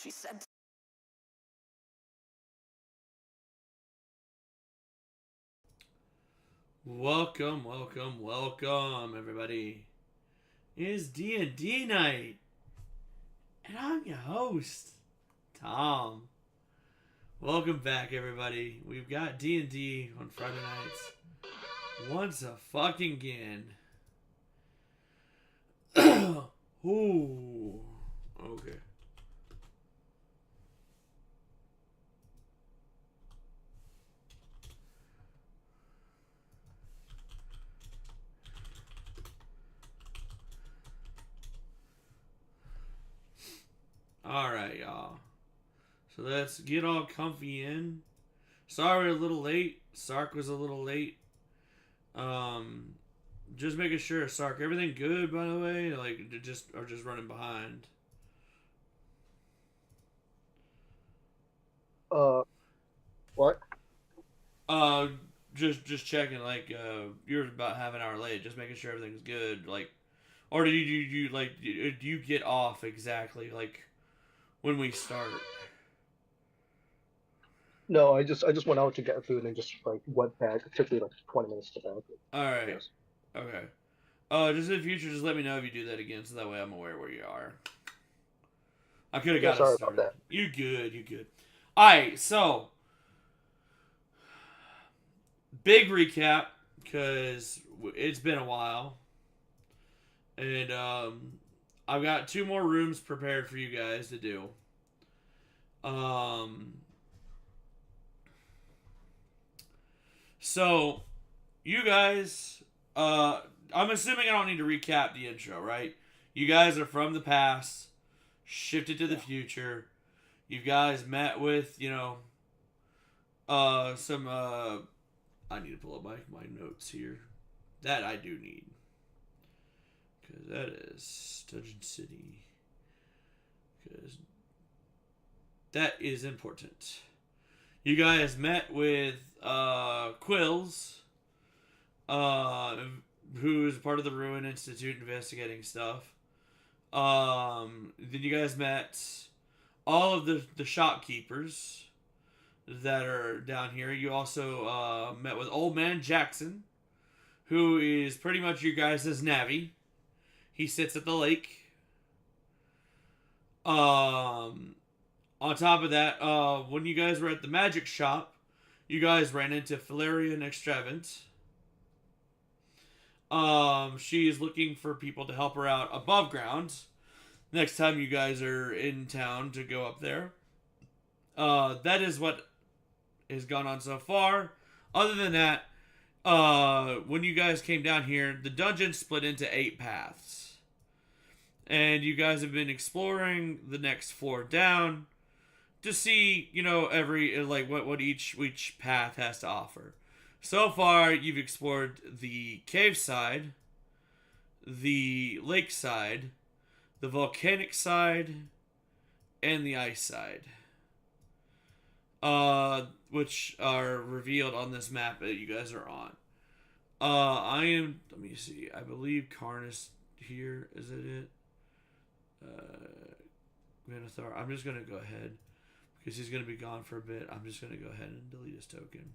She said. Welcome, everybody. It is D&D night, and I'm your host, Tom. Welcome back, everybody. We've got D&D on Friday nights. Once a fucking again. Ooh. Okay. Alright, y'all. So let's get all comfy in. Sorry we're a little late. Sark was a little late. Um, just making sure, Sark, everything good, by the way? Like, just running behind. Uh, what? Uh, just checking. Like, you're about half an hour late. Just making sure everything's good. Like, or do you like do you get off exactly like when we start? No, I just went out to get food and just like went back. It took me like 20 minutes to back. All right. Yes. Okay. Just in the future, just let me know if you do that again, so that way I'm aware where you are. I could have Yeah, got us sorry about started. that. You good? You good? All right. So big recap because it's been a while, and I've got 2 more rooms prepared for you guys to do. Um, so you guys, I'm assuming I don't need to recap the intro, right? You guys are from the past, shifted to the Yeah. future. You guys met with, some, I need to pull up my notes here. That I do need. Because that is Dungeon City. Because that is important. You guys met with Quills, who's part of the Ruin Institute investigating stuff. Then you guys met all of the shopkeepers that are down here. You also met with Old Man Jackson, who is pretty much your guys' navvy. He sits at the lake. On top of that, when you guys were at the magic shop, you guys ran into Valerian Extravant. She is looking for people to help her out above ground. Next time you guys are in town to go up there. That is what has gone on so far. Other than that, when you guys came down here, the dungeon split into 8 paths. And you guys have been exploring the next floor down to see, every like what each path has to offer. So far, you've explored the cave side, the lake side, the volcanic side, and the ice side. Which are revealed on this map that you guys are on. Let me see, I believe Karnus here, is it? Minotaur, I'm just gonna go ahead, because he's gonna be gone for a bit, I'm just gonna go ahead and delete his token.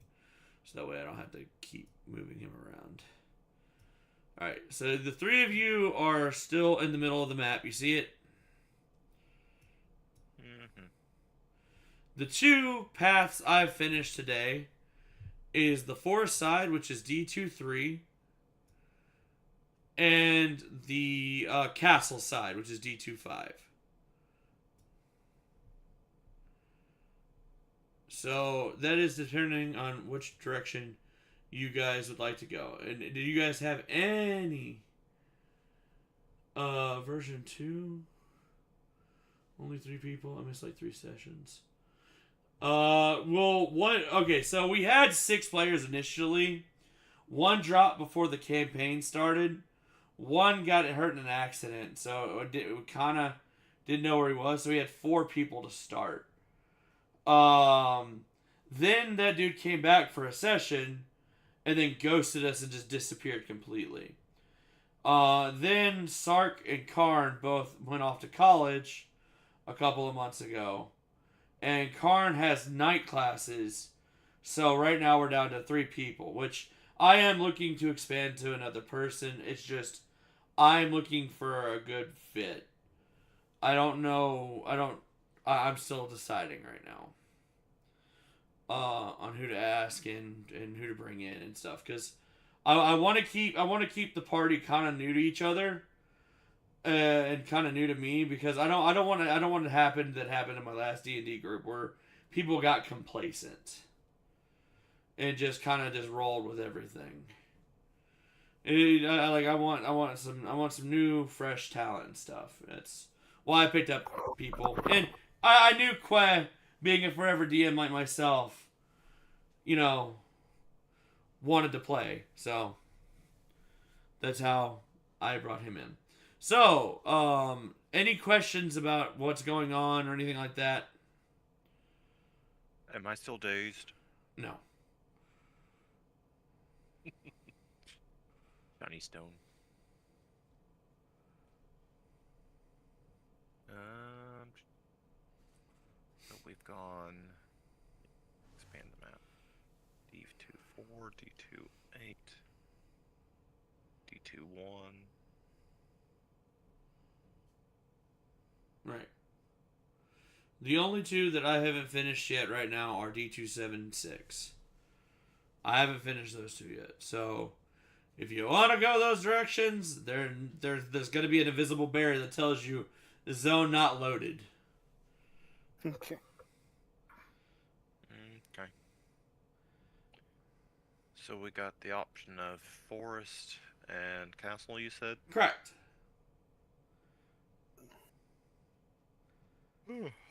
So that way I don't have to keep moving him around. Alright, so the 3 of you are still in the middle of the map. You see it? Mm-hmm. The 2 paths I've finished today is the forest side, which is D23, and the castle side, which is D25. So that is depending on which direction you guys would like to go. And did you guys have any version 2? Only 3 people? I missed like 3 sessions. Okay, so we had 6 players initially. 1 dropped before the campaign started. 1 got hurt in an accident, so it kind of didn't know where he was, so we had 4 people to start. Then that dude came back for a session and then ghosted us and just disappeared completely. Then Sark and Karn both went off to college. a couple of months ago, and Karn has night classes. So right now we're down to 3 people, which I am looking to expand to another person. It's just I'm looking for a good fit. I don't know. I'm still deciding right now. On who to ask and who to bring in and stuff, because I want to keep the party kind of new to each other, and kind of new to me, because I don't want it to happen that happened in my last D&D group where people got complacent and just kind of just rolled with everything. I want some new fresh talent and stuff. That's why I picked up people, and I knew Quay, being a forever DM like myself, you know, wanted to play, so that's how I brought him in. So, any questions about what's going on or anything like that? Am I still dazed? No. Johnny Stone. So we've gone. Expand the map. D2 4, D2 8, D2 1. Right. The only 2 that I haven't finished yet right now are D276. I haven't finished those 2 yet. So, if you want to go those directions, there's going to be an invisible barrier that tells you the zone not loaded. Okay. Okay. So we got the option of forest and castle, you said? Correct.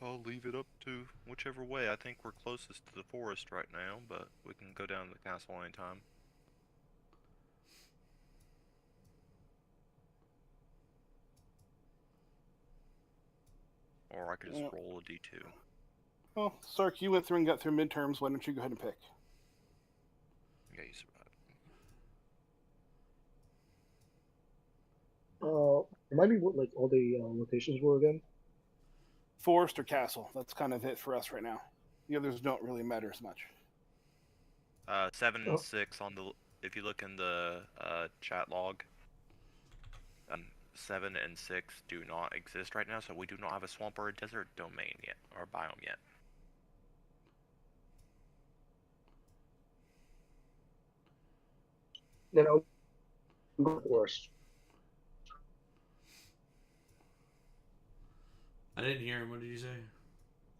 I'll leave it up to whichever way. I think we're closest to the forest right now, but we can go down to the castle anytime. Or I could just roll a D2. Well, Sark, you went through and got through midterms. Why don't you go ahead and pick? Yeah, you survived. Remind me what like all the locations were again. Forest or castle? That's kind of it for us right now. The others don't really matter as much. 7 and 6 on the. If you look in the chat log, 7 and 6 do not exist right now, so we do not have a swamp or a desert domain yet, or biome yet. Then I'll go forest. I didn't hear him. What did you say?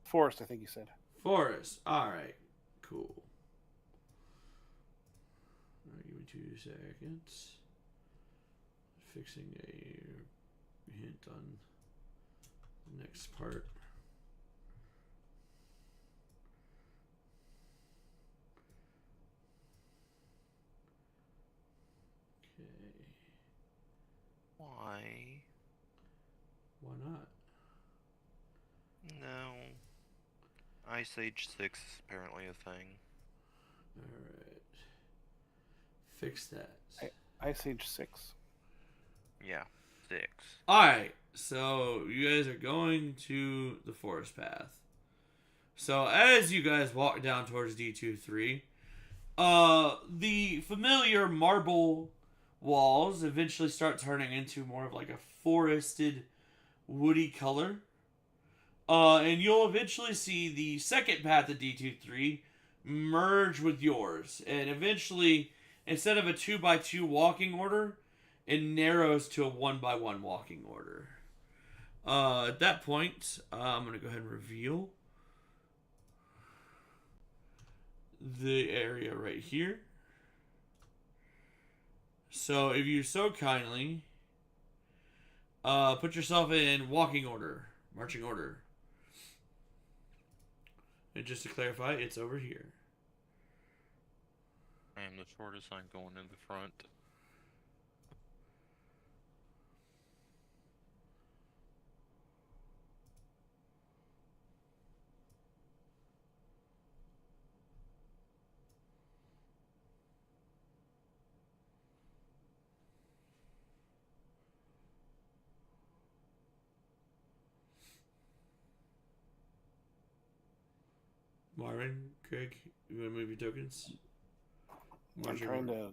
Forest, I think you said. Forest. Alright. Cool. Alright, give me 2 seconds. Fixing a hint on the next part. Okay. Why? Why not? No. Ice Age 6 is apparently a thing. Alright. Fix that. Ice Age 6. Yeah, 6. Alright, so you guys are going to the forest path. So as you guys walk down towards D23, the familiar marble walls eventually start turning into more of like a forested, woody color. And you'll eventually see the second path of D23 merge with yours. And eventually, instead of a 2x2 walking order, it narrows to a 1x1 walking order. At that point, I'm going to go ahead and reveal the area right here. So if you so kindly put yourself in walking order, marching order. And just to clarify, it's over here. I am the shortest, I'm going in the front. Marvin, Craig, you want to move your tokens? I'm trying to.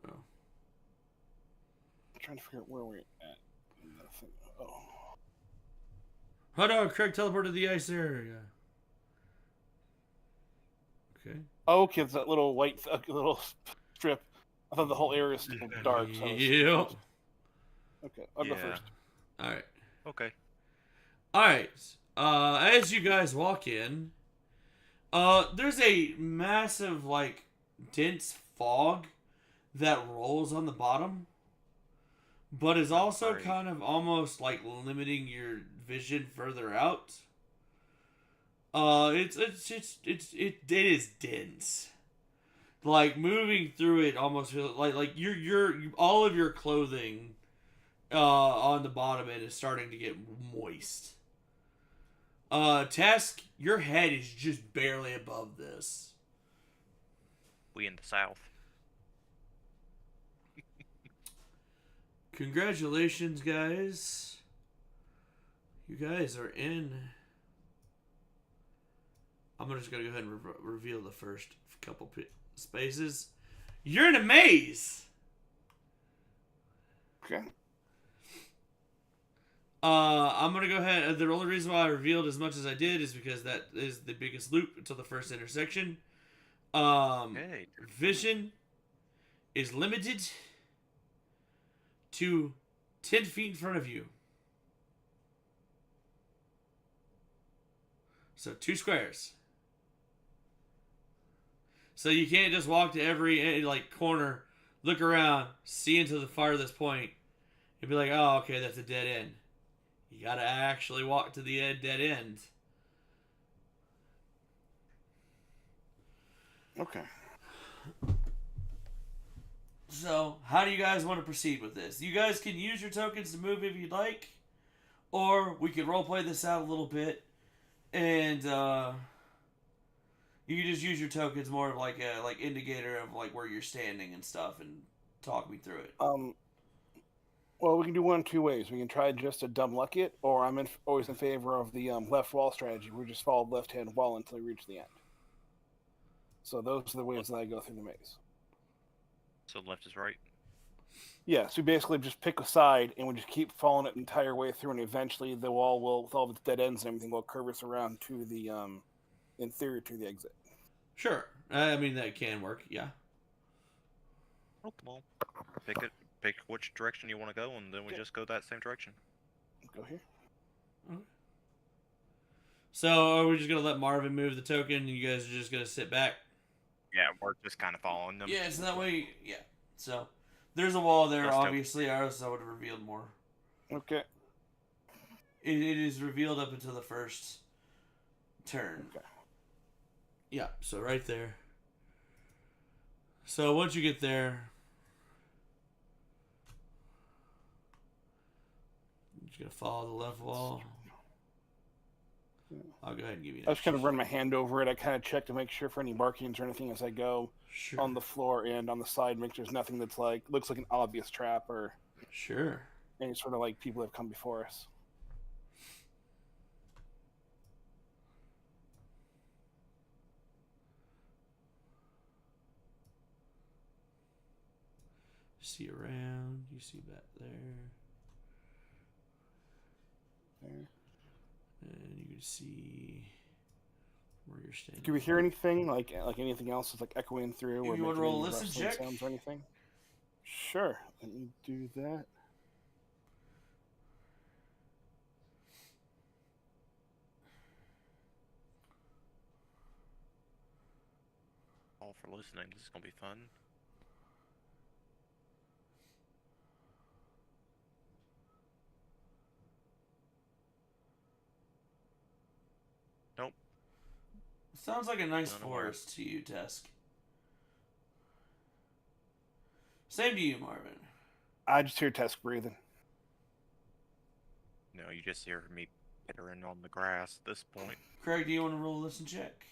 Oh. I'm trying to figure out where we're at. Oh. Hold on, Craig teleported to the ice area. Okay. Oh, okay, it's that little white little strip. I thought the whole area was still dark. So I was Yep. confused. Okay, I'll go first. All right. Okay. All right. As you guys walk in, there's a massive, like, dense fog that rolls on the bottom, but is also Great. kind of almost like limiting your vision further out. It is dense. Like moving through it almost feels like you're all of your clothing on the bottom end is starting to get moist. Task, your head is just barely above this. We in the south. Congratulations, guys. You guys are in. I'm just gonna go ahead and reveal the first couple spaces. You're in a maze. Okay. I'm gonna go ahead. The only reason why I revealed as much as I did is because that is the biggest loop until the first intersection. Okay. Vision is limited to 10 feet in front of you. So 2 squares. So you can't just walk to every like corner, look around, see into the farthest point, and be like, oh, okay, that's a dead end. You gotta actually walk to the dead end. Okay. So, how do you guys want to proceed with this? You guys can use your tokens to move if you'd like, or we could roleplay this out a little bit, and you can just use your tokens more of like a indicator of like where you're standing and stuff, and talk me through it. Well, we can do one of 2 ways. We can try just to dumb luck it, or I'm always in favor of the left wall strategy. We just follow the left-hand wall until we reach the end. So those are the ways that I go through the maze. So left is right. Yeah, so we basically just pick a side, and we just keep following it the entire way through, and eventually the wall will, with all of its dead ends and everything, will curve us around to the, in theory, to the exit. Sure. I mean, that can work, yeah. Oh, come on. Pick which direction you want to go, and then we just go that same direction. Go here. Okay. So, are we just going to let Marvin move the token, and you guys are just going to sit back? Yeah, we're just kind of following them. Yeah, so that way, yeah. So, there's a wall there, Let's go. obviously, or else I would have revealed more. Okay. It is revealed up until the first turn. Okay. Yeah, so right there. So, once you get there, you're just going to follow the left wall. I'll go ahead and give you an I just kind of extra run my hand over it. I kind of check to make sure for any markings or anything as I go Sure. on the floor and on the side. Make sure there's nothing that's like looks like an obvious trap or Sure. any sort of like people that have come before us. See around. You see back there. There. And you can see where you're standing. Do we hear anything like anything else that's like echoing through? You or wanna making roll a any listen rustling check? sounds or anything? Sure. Let me do that. All for listening. This is gonna be fun. Nope. Sounds like a nice None of ours. forest to you, Tesk. Same to you, Marvin. I just hear Tusk breathing. No, you just hear me pittering on the grass at this point. Craig, do you want to roll a listen check?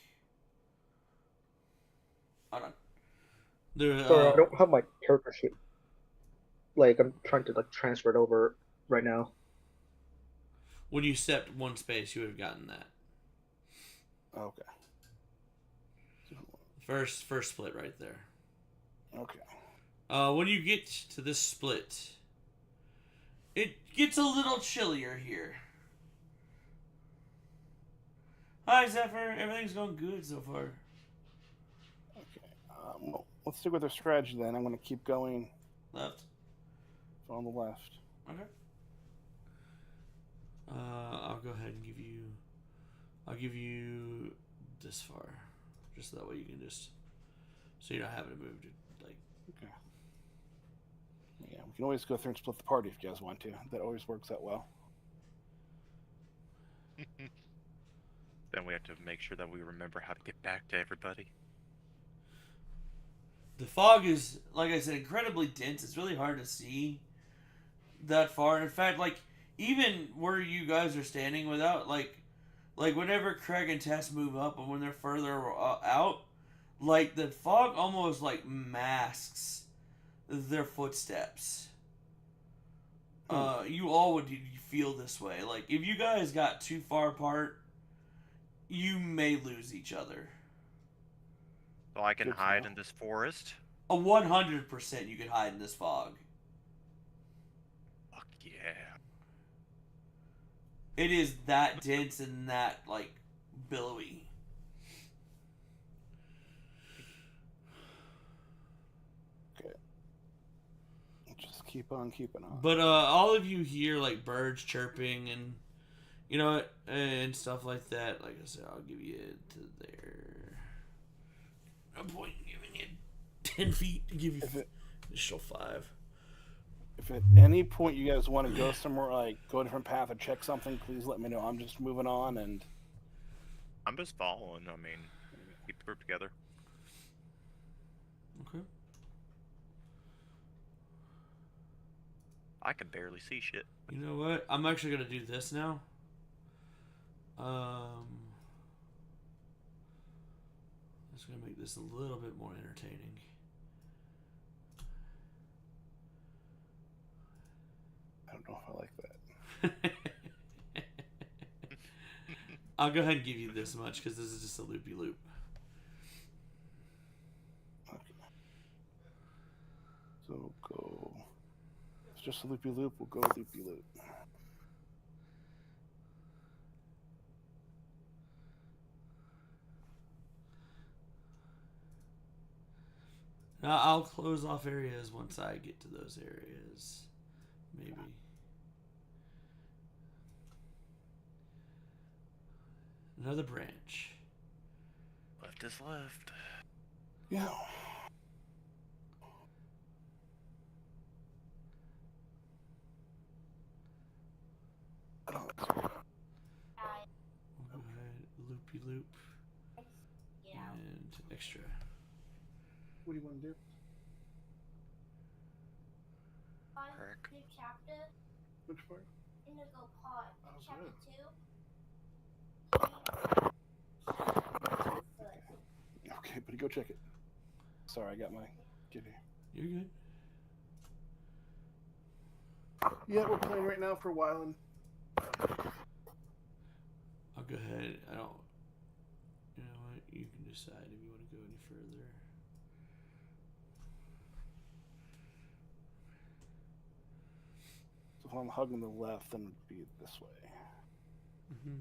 Hold on. There, Sorry, I don't have my character sheet. Like, I'm trying to like transfer it over right now. when you stepped one space, you would have gotten that. Okay. First split right there. Okay. When you get to this split, it gets a little chillier here. Hi, Zephyr. Everything's going good so far. Okay. Well, let's stick with our strategy then. I'm going to keep going Left. on the left. Okay. I'll go ahead and give you. I'll give you this far, just so that way you can just, so you're not having to move to like. Okay. Yeah, we can always go through and split the party if you guys want to. That always works out well. Then we have to make sure that we remember how to get back to everybody. The fog is, like I said, incredibly dense. It's really hard to see that far. In fact, like even where you guys are standing, without like whenever Craig and Tess move up, and when they're further out, like the fog almost like masks their footsteps. You all would feel this way. Like if you guys got too far apart, you may lose each other. So I can Good to hide know. in this forest. 100% you could hide in this fog. Fuck yeah. It is that dense and that like billowy. Okay. Just keep on keeping on. But all of you hear like birds chirping and you know and stuff like that. Like I said, I'll give you to there. No point in giving you 10 feet to give you initial 5. If at any point you guys want to go somewhere, like go a different path or check something, please let me know. I'm just moving on, and I'm just following. I mean, keep the group together. Okay. I can barely see shit. You know what? I'm actually gonna do this now. Just gonna make this a little bit more entertaining. I don't know if I like that. I'll go ahead and give you this much because this is just a loopy loop. Okay. So go. It's just a loopy loop. We'll go loopy loop. Now I'll close off areas once I get to those areas. Maybe. Another branch. Left is left. Yeah. We'll go ahead, loopy loop, and extra. What do you want to do? Frick. New chapter. Which part? Indigo Pod. Oh, Chapter good. 2. Okay, buddy, go check it. Sorry, I got my kid here. You're good. Yeah, we're playing right now for a while, and I'll go ahead. I don't. You know what? You can decide if you want to go any further. so if I'm hugging the left, then it'd be this way. Mm-hmm.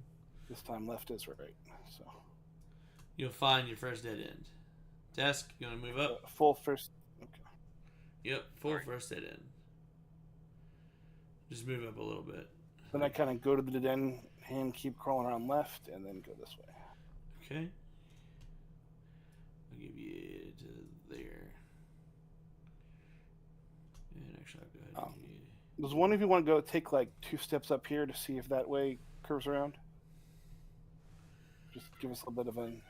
This time, left is right. So You'll find your first dead end. Desk, you want to move up? full first. Okay. Yep, full Alright. first dead end. Just move up a little bit. Then I kind of go to the dead end, hand keep crawling around left, and then go this way. Okay. I'll give you to there. And actually, I'll go ahead and give you. Does one of you want to go take like 2 steps up here to see if that way curves around? Just give us a little bit of an.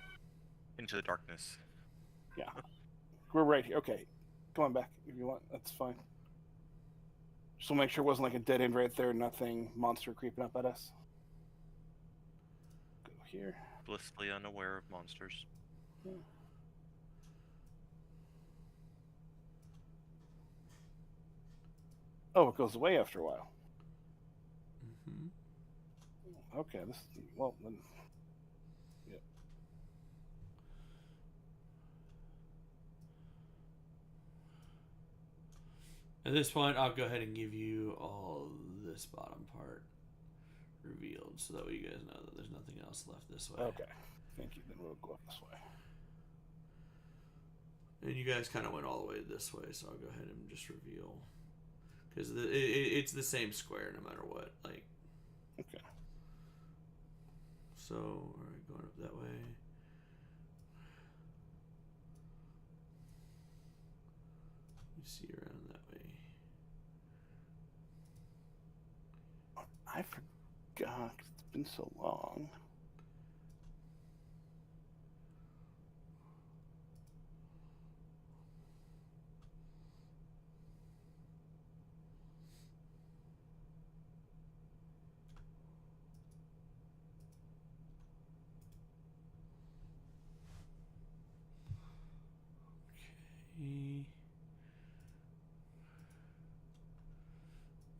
Into the darkness. Yeah. We're right here. Okay. Come on back if you want. That's fine. Just to make sure it wasn't like a dead end right there, nothing monster creeping up at us. Go here. Blissfully unaware of monsters. Oh, it goes away after a while. Mm-hmm. Okay, this well then. Yeah. At this point, I'll go ahead and give you all this bottom part revealed, so that way you guys know that there's nothing else left this way. Okay. Thank you. Then we'll go up this way. And you guys kind of went all the way this way, so I'll go ahead and just reveal. Because it's the same square no matter what. Like. Okay. So, alright, going up that way. You see around that way. I forgot. It's been so long.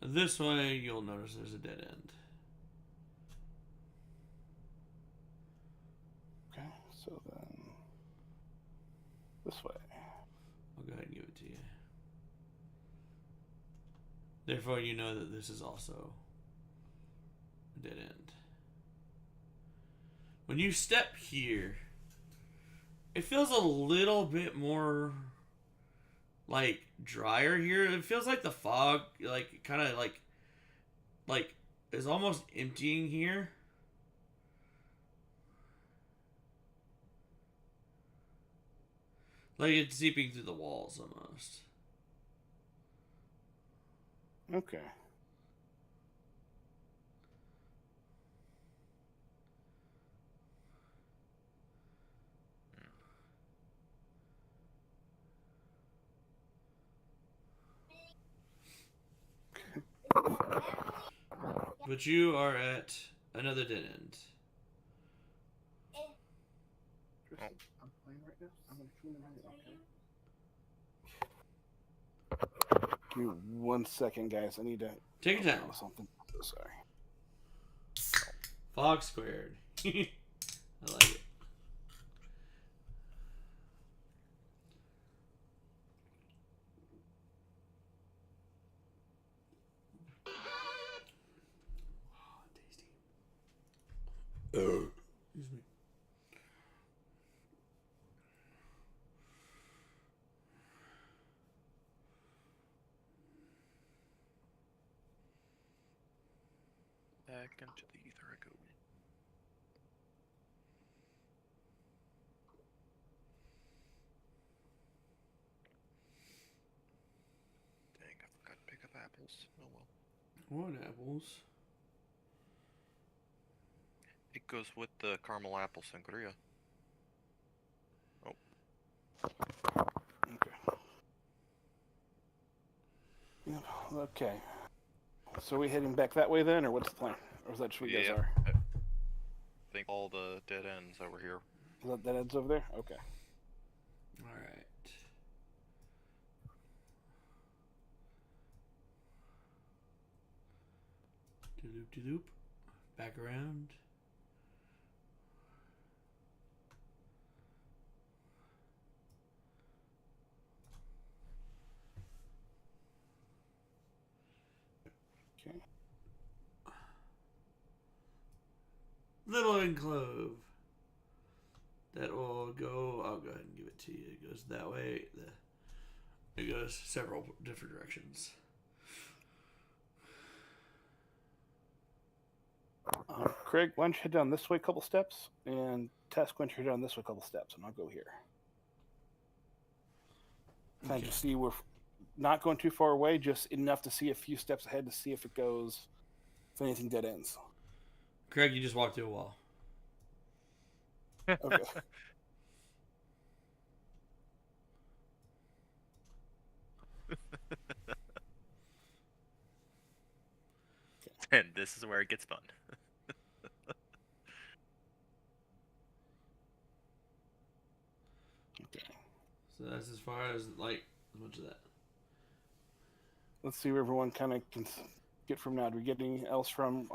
This way, you'll notice there's a dead end. Okay, so then this way. I'll go ahead and give it to you. Therefore, you know that this is also a dead end. When you step here, it feels a little bit more like drier here. It feels like the fog, like kind of like is almost emptying here. Like it's seeping through the walls almost. Okay. But you are at another dead end. I'm playing right now. I'm gonna tune in. Okay. Give me 1 second, guys. I need to Take your time. something. So sorry. Fog squared. I like it. Excuse me. Back into the ether I go. Dang, I forgot to pick up apples. Oh well. What apples? It goes with the caramel apple sangria. Okay. Yep. Okay. So are we heading back that way then, or what's the plan? Or is that just what you guys are? I think all the dead ends over here. Is that dead ends over there? Okay. Alright. Doop. Back around. Okay. Little enclave. That will go. I'll go ahead and give it to you. It goes that way. It goes several different directions. Craig, why don't you head down this way a couple steps, and Tess, why don't you head down this way a couple steps, and I'll go here. Kind of just see we're not going too far away, just enough to see a few steps ahead to see if it goes, if anything dead ends. Craig, you just walked through a wall. Okay. And this is where it gets fun. Okay. So that's as far as like as much of that. Let's see where everyone kind of can get from now. Do we get anything else from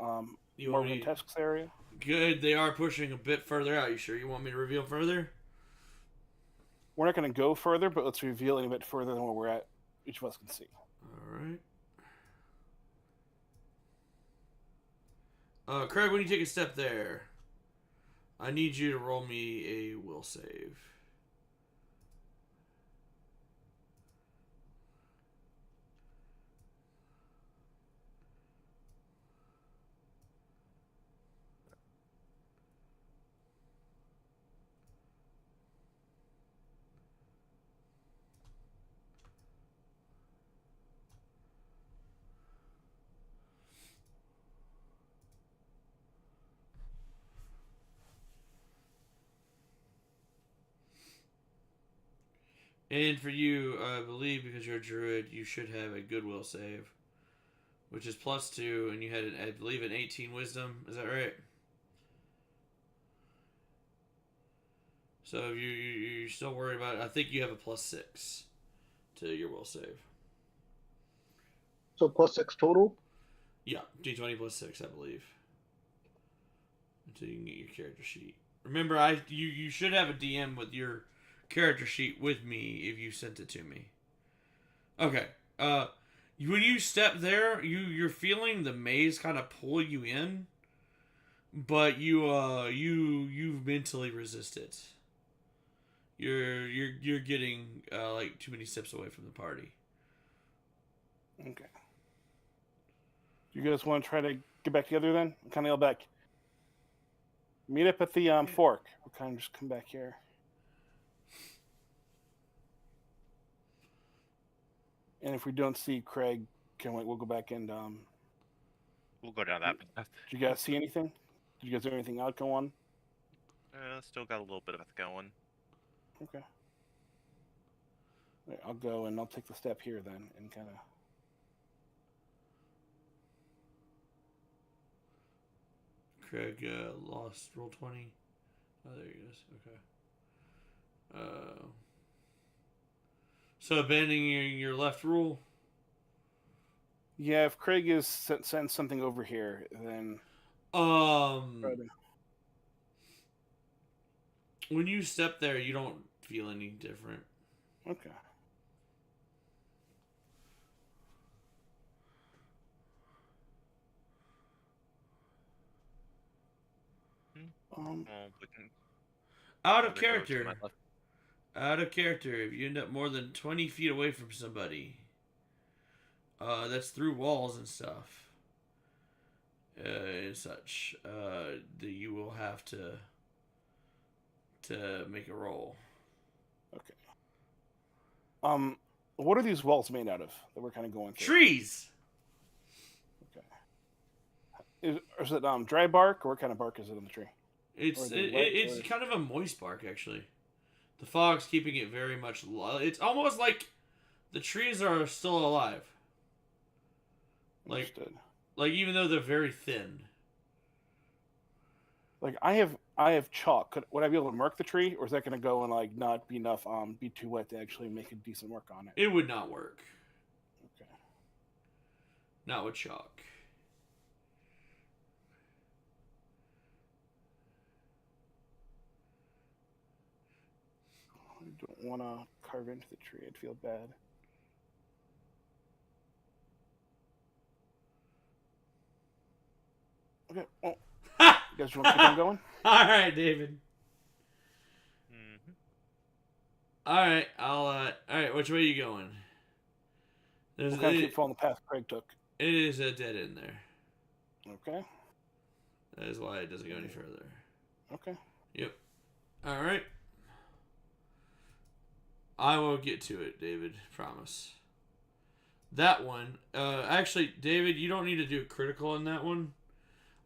You want Morgan me? Tesk's area? Good. They are pushing a bit further out. You sure you want me to reveal further? We're not going to go further, but let's reveal a bit further than where we're at. Each of us can see. All Alright. Craig, when you take a step there, I need you to roll me a will save. And for you, I believe because you're a druid, you should have a goodwill save, which is +2, and you had, I believe, an 18 wisdom. Is that right? So if you're still worried about it, I think you have a +6 to your will save. So +6 total. Yeah, D20 +6, I believe. Until you can get your character sheet. Remember, you should have a DM with your character sheet with me if you sent it to me. Okay. When you step there, you're feeling the maze kind of pull you in, but you mentally resist it. You're getting like too many steps away from the party. Okay. You guys want to try to get back together then? Kind of yell back. Meet up at the fork. We'll kind of just come back here. And if we don't see Craig, we'll go back and We'll go down that path. did you guys see anything? Did you guys do anything out go on? Still got a little bit of it going. Okay. Right, I'll go and I'll take the step here then and kind of. Craig lost roll 20. Oh, there he goes. Okay. So abandoning your left rule. Yeah, if Craig is sends something over here, then when you step there, you don't feel any different. Okay. Well, we can Out of either go to character. my left. Out of character. If you end up more than 20 feet away from somebody, that's through walls and stuff, and such, that you will have to make a roll. Okay. What are these walls made out of that we're kind of going through? Trees. Okay. Is it dry bark, or what kind of bark is it on the tree? It's it wet, it's or- kind of a moist bark, actually. The fog's keeping it very much it's almost like the trees are still alive. Understood. Like even though they're very thin. Like I have chalk. Would I be able to mark the tree, or is that going to go and like not be enough? Be too wet to actually make a decent mark on it? It would not work. Okay. Not with chalk. I don't want to carve into the tree. I'd feel bad. Okay. Well, you guys want to keep on going? All right, David. Mm-hmm. All right, all right. Which way are you going? We'll kind of keep following the path Craig took. It is a dead end there. Okay. That is why it doesn't go any further. Okay. Yep. All right. I will get to it, David. Promise. That one. Actually, David, you don't need to do a critical in that one.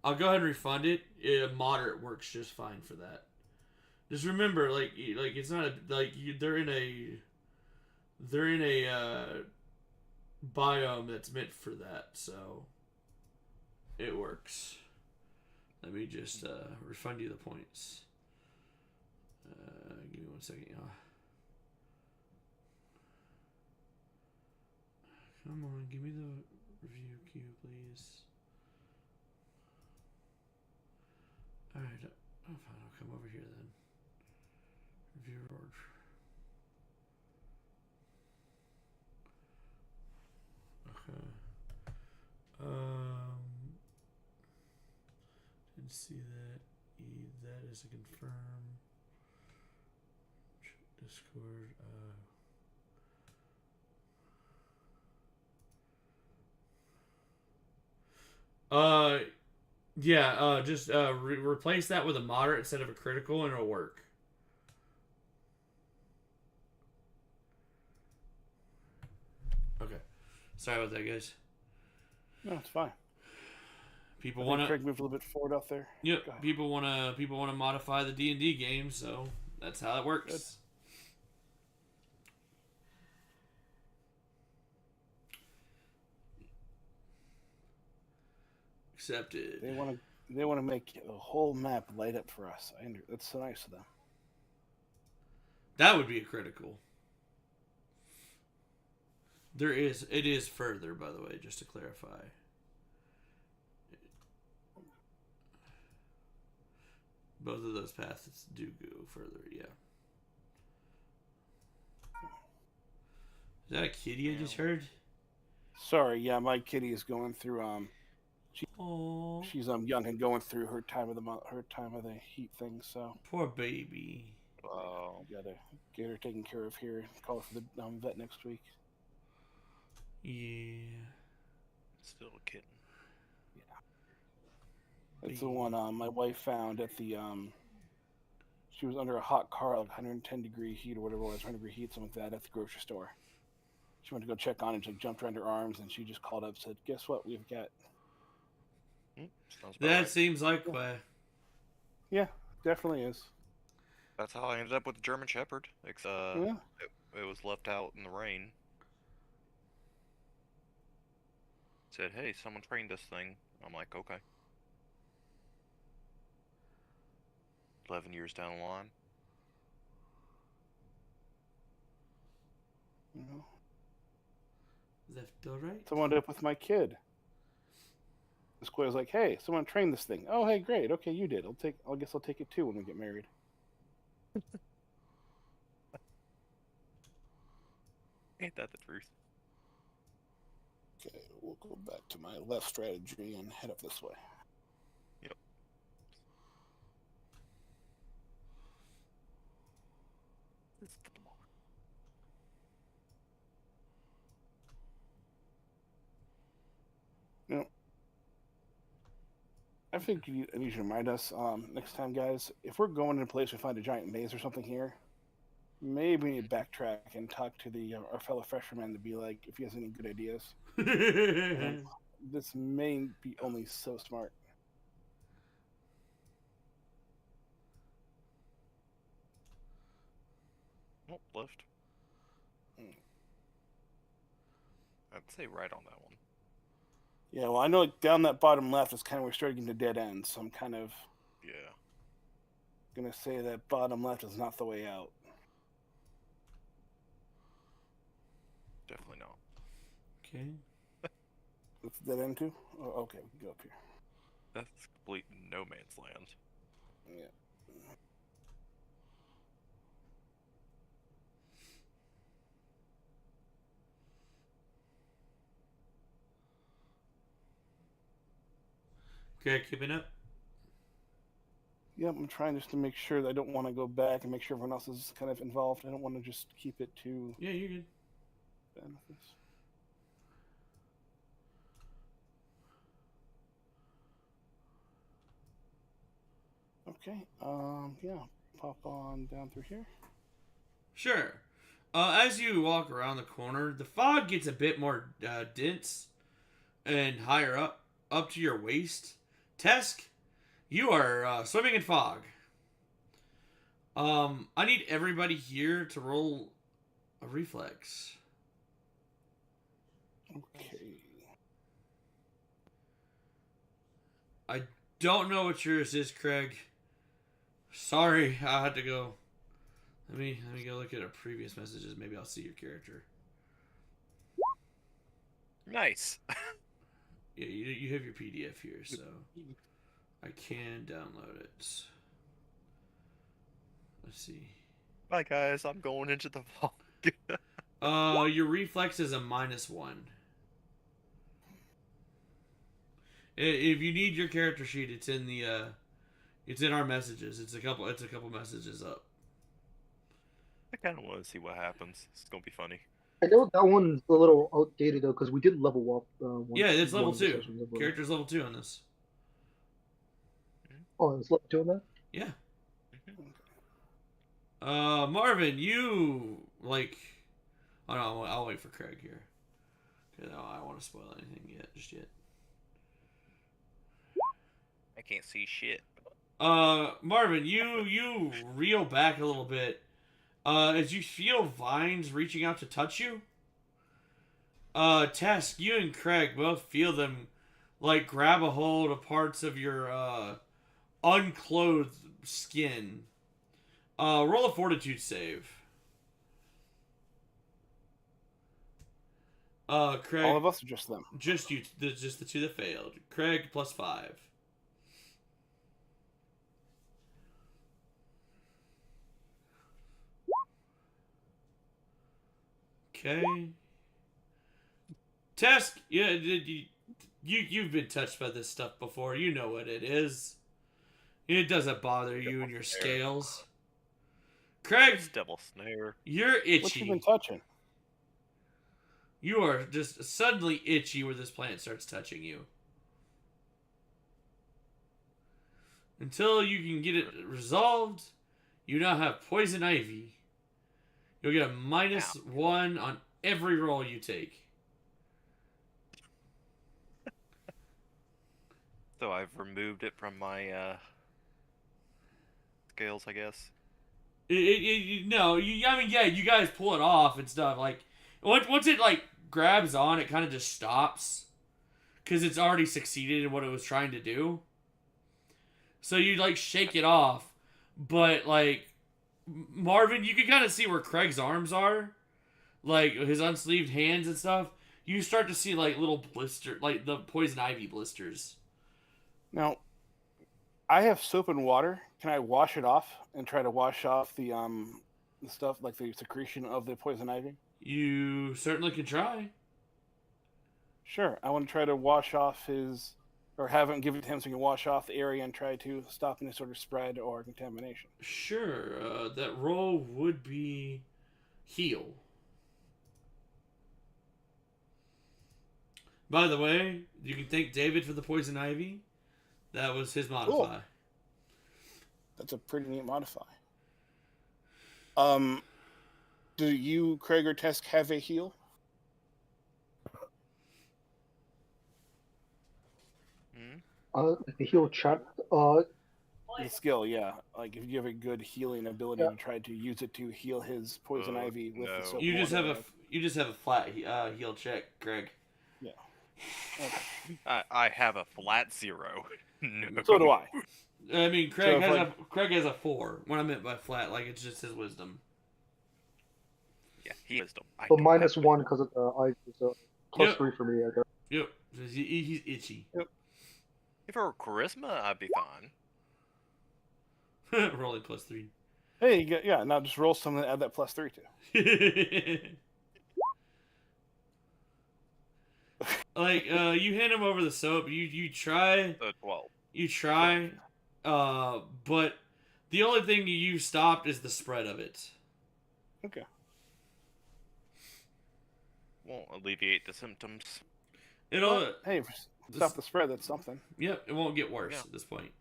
I'll go ahead and refund it. Moderate works just fine for that. Just remember, like it's not they're in a biome that's meant for that, so it works. Let me just refund you the points. Give me 1 second, y'all. Come on, give me the review queue, please. Alright, oh fine, I'll come over here then. Review order. see that. That is a confirm. Discord. Yeah. Just replace that with a moderate instead of a critical, and it'll work. Okay. Sorry about that, guys. No, it's fine. People I want think to. Craig moved a little bit forward out there. Yep. Go ahead. People want to modify the D&D game, so that's how it works. Good. Accepted. They want to make the whole map light up for us. That's so nice of them. That would be a critical. It is further, by the way, just to clarify. Both of those paths do go further, yeah. Is that a kitty I just heard? Sorry, yeah, my kitty is going through Oh, she's young and going through her time of the heat thing, so poor baby. Wow. gotta get her taken care of here. Call her for the vet next week. Yeah. Still a kitten. It's the one my wife found at the she was under a hot car, like 110-degree heat or whatever it was, 100-degree heat, something like that, at the grocery store. She went to go check on it, and she jumped around her arms, and she just called up and said, "Guess what? We've got." Sounds about That right. seems like Yeah, definitely is. That's how I ended up with the German Shepherd. Yeah. It was left out in the rain. Said, hey, someone trained this thing. I'm like, okay. 11 years down the line. You know, left or right. so I wound up with my kid. The square's like, "Hey, someone trained this thing." "Oh, hey, great. Okay, you did. I guess I'll take it too when we get married." Ain't that the truth? Okay, we'll go back to my left strategy and head up this way. Yep. You know, I think I need you to remind us next time, guys, if we're going in a place we find a giant maze or something here, maybe we need to backtrack and talk to our fellow fisherman to be like, if he has any good ideas. This may be only so smart. Oh, left. I'd say right on that one. Yeah, well, I know down that bottom left is kind of where we're starting to dead ends, so I'm kind of Yeah. gonna say that bottom left is not the way out. Definitely not. Okay. It's dead end too? Oh, okay, we can go up here. That's complete no man's land. Yeah. Okay, keeping up. Yep, I'm trying just to make sure that I don't want to go back and make sure everyone else is kind of involved. I don't want to just keep it to Yeah, you're good. benefits. Okay, yeah, pop on down through here. Sure. As you walk around the corner, the fog gets a bit more dense and higher up to your waist. Tesk, you are swimming in fog. I need everybody here to roll a reflex. Okay. I don't know what yours is, Craig. Sorry, I had to go. Let me go look at our previous messages. Maybe I'll see your character. Nice. Yeah, you have your PDF here, so I can download it. Let's see. Bye, guys. I'm going into the fog. Your reflex is a -1. If you need your character sheet, it's in the It's in our messages. It's a couple messages up. I kind of want to see what happens. It's gonna be funny. I know that one's a little outdated though, because we did level up. Yeah, it's level one of the 2. sessions. Character's level 2 on this. Oh, it's level 2 on that. Yeah. Marvin, you like. Oh no, I'll wait for Craig here. Cause I don't want to spoil anything yet. I can't see shit. Marvin, you reel back a little bit. As you feel vines reaching out to touch you. Tess, you and Craig both feel them, like, grab a hold of parts of your, unclothed skin. Roll a fortitude save. Craig. All of us or just them? Just you, just the two that failed. Craig +5. Okay. Tess, yeah, you've been touched by this stuff before. You know what it is. It doesn't bother you and your scales. Craig, Devil snare. you're What you itchy. been touching? You are just suddenly itchy where this plant starts touching you. Until you can get it resolved, you now have poison ivy. You'll get a -1 on every roll you take. So I've removed it from my scales, I guess. No, I mean, yeah, you guys pull it off and stuff. Like, once it, like, grabs on, it kind of just stops. Because it's already succeeded in what it was trying to do. So you, like, shake it off. But, like, Marvin, you can kind of see where Craig's arms are. Like, his unsleeved hands and stuff. You start to see, like, little blisters, like, the poison ivy blisters. Now, I have soap and water. Can I wash it off and try to wash off the stuff, like the secretion of the poison ivy? You certainly can try. Sure. I want to try to wash off his, or have him give it to him so he can wash off the area and try to stop any sort of spread or contamination. Sure. That roll would be heal. By the way, you can thank David for the poison ivy. That was his modify. Cool. That's a pretty neat modify. Do you, Craig or Tesk, have a heal? The heal chat. The skill, yeah. Like if you have a good healing ability to try to use it to heal his poison ivy with the soap. You just water, have you just have a flat heal check, Craig. Yeah. Okay. I have a flat 0. No. So do I. I mean, Craig So if has Craig has a 4. What I meant by flat, like it's just his wisdom. Yeah, he wisdom. I So don't minus have 1 because of the ivy. So +3 for me, I guess. Yep. He's itchy. If it were charisma, I'd be fine. Rolling +3. Hey, you get, yeah. Now just roll something to add that +3 to. Like, you hand him over the soap. You try. So 12. You try. But the only thing you stopped is the spread of it. Okay. Won't alleviate the symptoms. It'll. Well, hey, stop the spread. That's something. Yep. It won't get worse Yeah. at this point.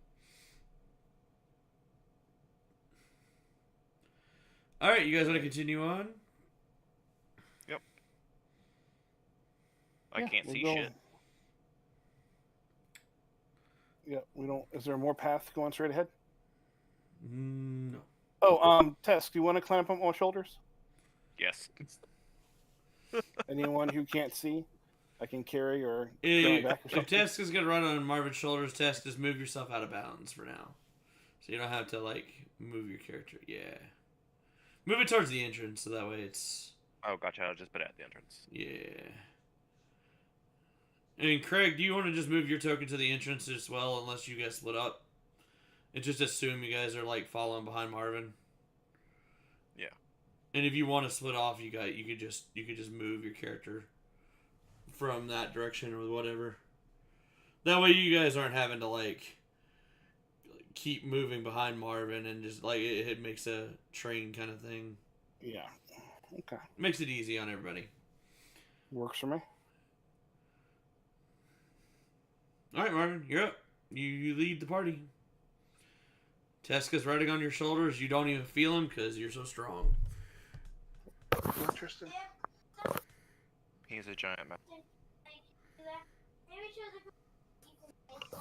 All right, you guys want to continue on? I can't see go. shit. Yeah, we don't. Is there more path going straight ahead? No. Oh, Tess, do you want to climb up on my shoulders? Yes. Anyone who can't see, I can carry or If, carry back or if something. Tesk is gonna run on Marvin's shoulders, Tesk, just move yourself out of bounds for now, so you don't have to like move your character. Yeah, move it towards the entrance so that way it's Oh, gotcha. I'll just put it at the entrance. yeah. And Craig, do you want to just move your token to the entrance as well, unless you guys split up? And just assume you guys are like following behind Marvin. Yeah. And if you want to split off, you could just move your character from that direction or whatever. That way you guys aren't having to like keep moving behind Marvin and just like it makes a train kind of thing. Yeah. Okay. Makes it easy on everybody. Works for me. All right, Marvin, you're up. You lead the party. Teska's riding on your shoulders. You don't even feel him because you're so strong. Interesting. He's a giant man. Maybe show the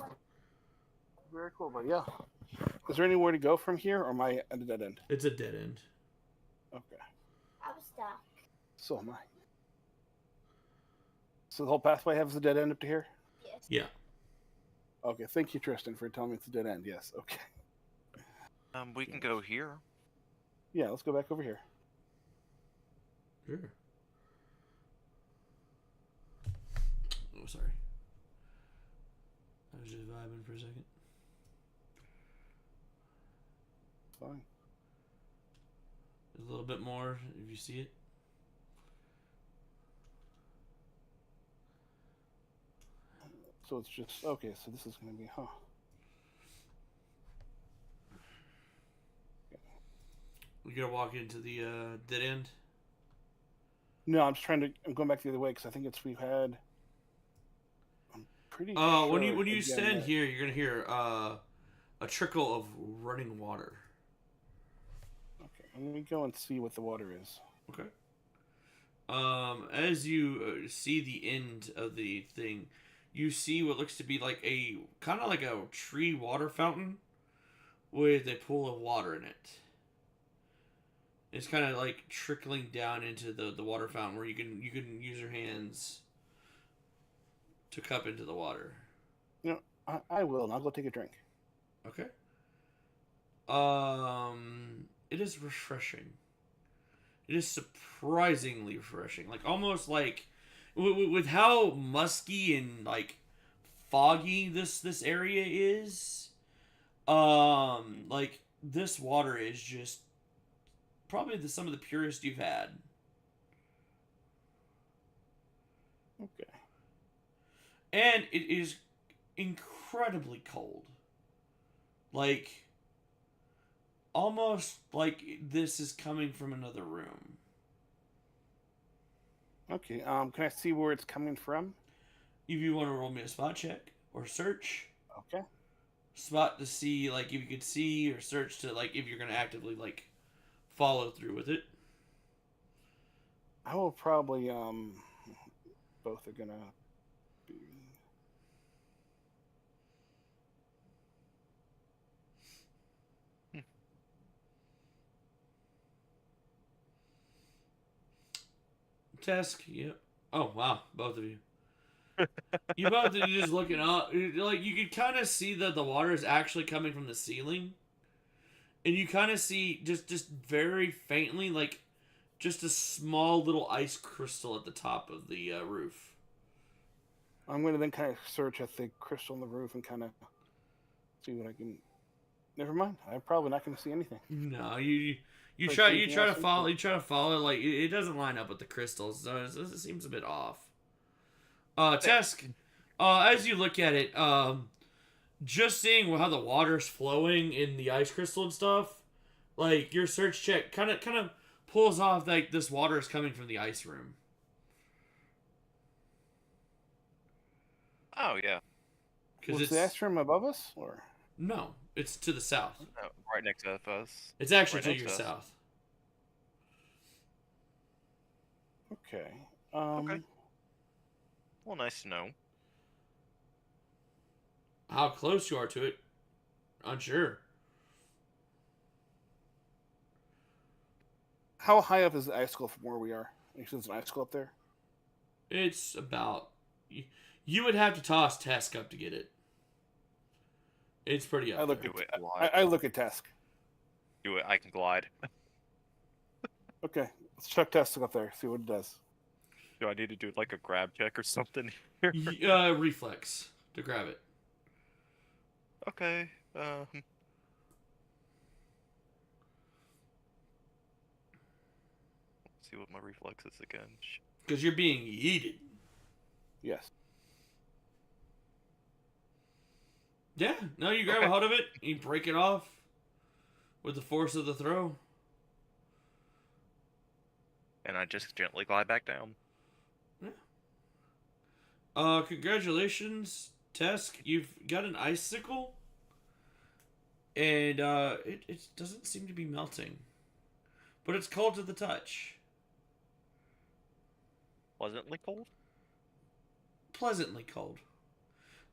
Very cool, but yeah. Is there anywhere to go from here, or am I at a dead end? It's a dead end. Okay. I'm stuck. So am I. So the whole pathway has a dead end up to here? Yes. Yeah. Okay, thank you, Tristan, for telling me it's a dead end. Yes, okay. We can go here. Yeah, let's go back over here. Sure. Oh, sorry. I was just vibing for a second. Fine. A little bit more if you see it. So it's just okay. So this is going to be, We're gonna walk into the dead end. No, I'm just trying to. I'm going back the other way because I think it's we've had. I'm pretty. When sure you again stand that- here, you're gonna hear a trickle of running water. Okay, let me go and see what the water is. Okay. As you see the end of the thing, you see what looks to be like a kind of like a tree water fountain with a pool of water in it. It's kind of like trickling down into the water fountain where you can use your hands to cup into the water. You know, I will, and I'll go take a drink. Okay. It is refreshing. It is surprisingly refreshing. Like almost like with how musky and like foggy this area is. Like this water is just probably some of the purest you've had. Okay. And it is incredibly cold. Like almost like this is coming from another room. Okay. Can I see where it's coming from? If you want to roll me a spot check or search, Okay. spot to see like if you could see, or search to like if you're gonna actively like follow through with it. I will probably both are gonna be. Tesk, yep. Oh wow, both of you. You both are just looking up. Like you could kind of see that the water is actually coming from the ceiling, and you kind of see just very faintly like just a small little ice crystal at the top of the roof. I'm gonna then kind of search at the crystal on the roof and kind of see what I can. Never mind. I'm probably not going to see anything. No, you Like try anything to else we follow can- you try to follow like it doesn't line up with the crystals, so it seems a bit off. Tesk, as you look at it, just seeing how the water's flowing in the ice crystal and stuff, like your search check kind of pulls off like this water is coming from the ice room. Oh yeah, Because Was the ice room above us, or no, it's to the south. oh, right next to us. It's actually Right to next your to us. south. okay? Okay. Well, nice to know. How close you are to it, unsure. How high up is the icicle from where we are? You said there's an icicle up there. It's about you would have to toss Tesk up to get it. It's pretty I up look there. Do it. I look at Task. Do it. I can glide. Okay, let's check Task up there. See what it does. Do I need to do like a grab check or something? Reflex to grab it. Okay. Let's see what my reflex is again. Because you're being yeeted. Yes. Yeah, no, you grab a Okay. hold of it, you break it off with the force of the throw. And I just gently glide back down. Congratulations, Tesk. You've got an icicle, and it doesn't seem to be melting, but it's cold to the touch. Pleasantly cold? Pleasantly cold.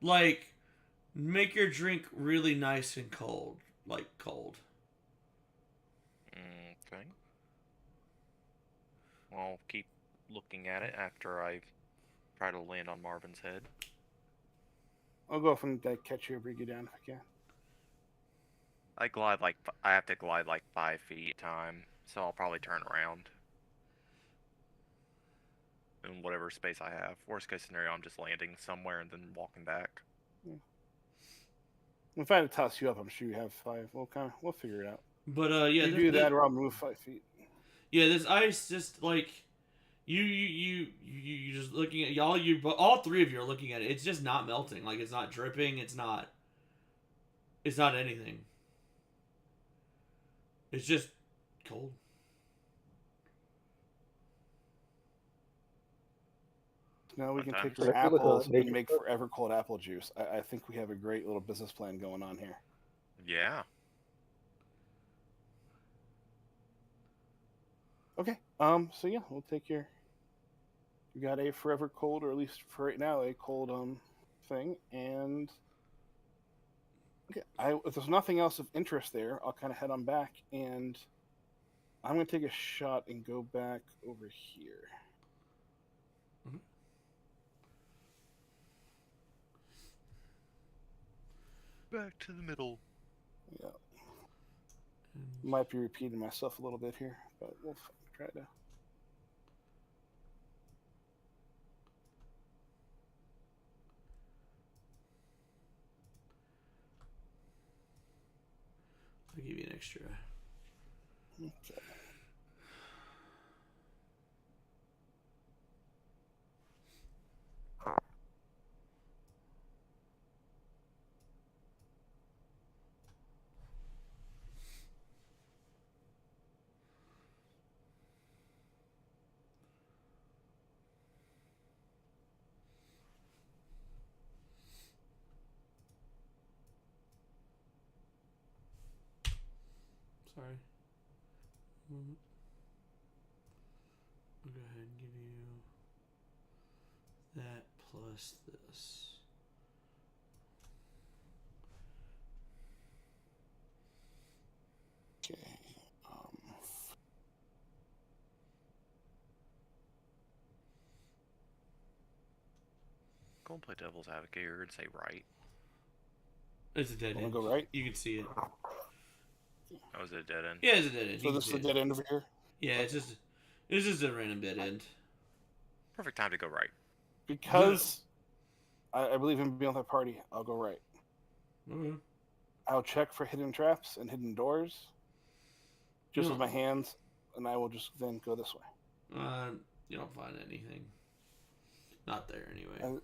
Like, make your drink really nice and cold. Like, cold. Okay. I'll keep looking at it after I try to land on Marvin's head. I'll go off and catch you or bring you down if I can. I have to glide like 5 feet at a time, so I'll probably turn around. In whatever space I have. Worst case scenario, I'm just landing somewhere and then walking back. If I had to toss you up, I'm sure you have 5. We'll figure it out. But yeah, You do that, or I'll move 5 feet. Yeah, this ice just like you just looking at y'all. All three of you are looking at it. It's just not melting. Like it's not dripping. It's not anything. It's just cold. Now we can Okay. take your I feel like a apples and nature make fruit. forever cold apple juice. I think we have a great little business plan going on here. Yeah. Okay. So yeah, we'll take your. You got a forever cold, or at least for right now, a cold thing. And okay, if there's nothing else of interest there, I'll kind of head on back, and I'm gonna take a shot and go back over here. Back to the middle. Yeah. Might be repeating myself a little bit here, but we'll try to. I'll give you an extra. Okay. Sorry. I'll go ahead and give you that plus this. Okay. Go and play devil's advocate here and say right. It's a dead Wanna end. go right? You can see it. Oh, is it a dead end? Yeah, it's a dead end. So You can this is see a it. dead end over here. Yeah, it's just a random dead end. Perfect time to go right. Because I believe in being with my party, I'll go right. Okay. I'll check for hidden traps and hidden doors, just with No. my hands, and I will just then go this way. You don't find anything. Not there anyway. And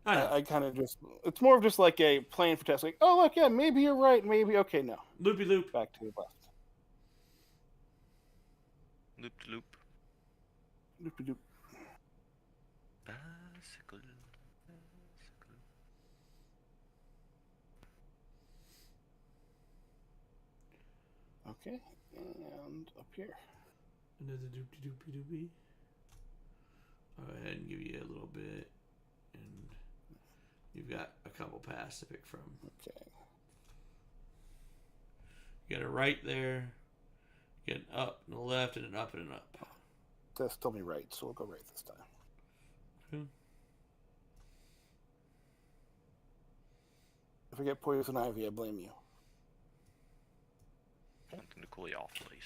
I know. I kind of it's more of just like a plan for test. Like, oh, look, yeah, maybe you're right. Maybe, okay, no. Loopy loop. Back to the left. Loop to loop. Doop-a-doop. Bicycle. Okay, and up here. Another doopy doopy doopy. I'll go ahead and give you a little bit. And you've got a couple paths to pick from. Okay. You got a right there. You got an up and a left and an up and an up. That's told me right, so we'll go right this time. Okay. If I get poison ivy, I blame you. Something to cool you off, please.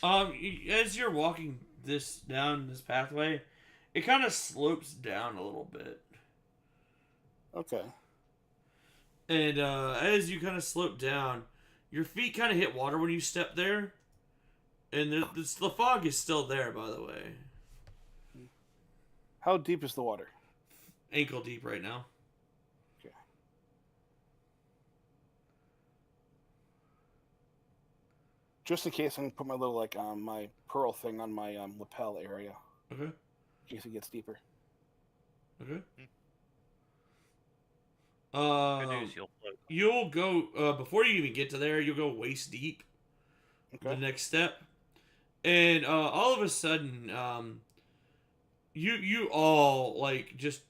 As you're walking this pathway, it kind of slopes down a little bit. Okay. And as you kind of slope down, your feet kind of hit water when you step there. And the fog is still there, by the way. How deep is the water? Ankle deep right now. Okay. Just in case, I'm gonna put my little my pearl thing on my lapel area Okay. in case it gets deeper. Okay. Good news, you'll float. You'll go before you even get to there. You'll go waist deep. Okay. The next step, and all of a sudden, you all like just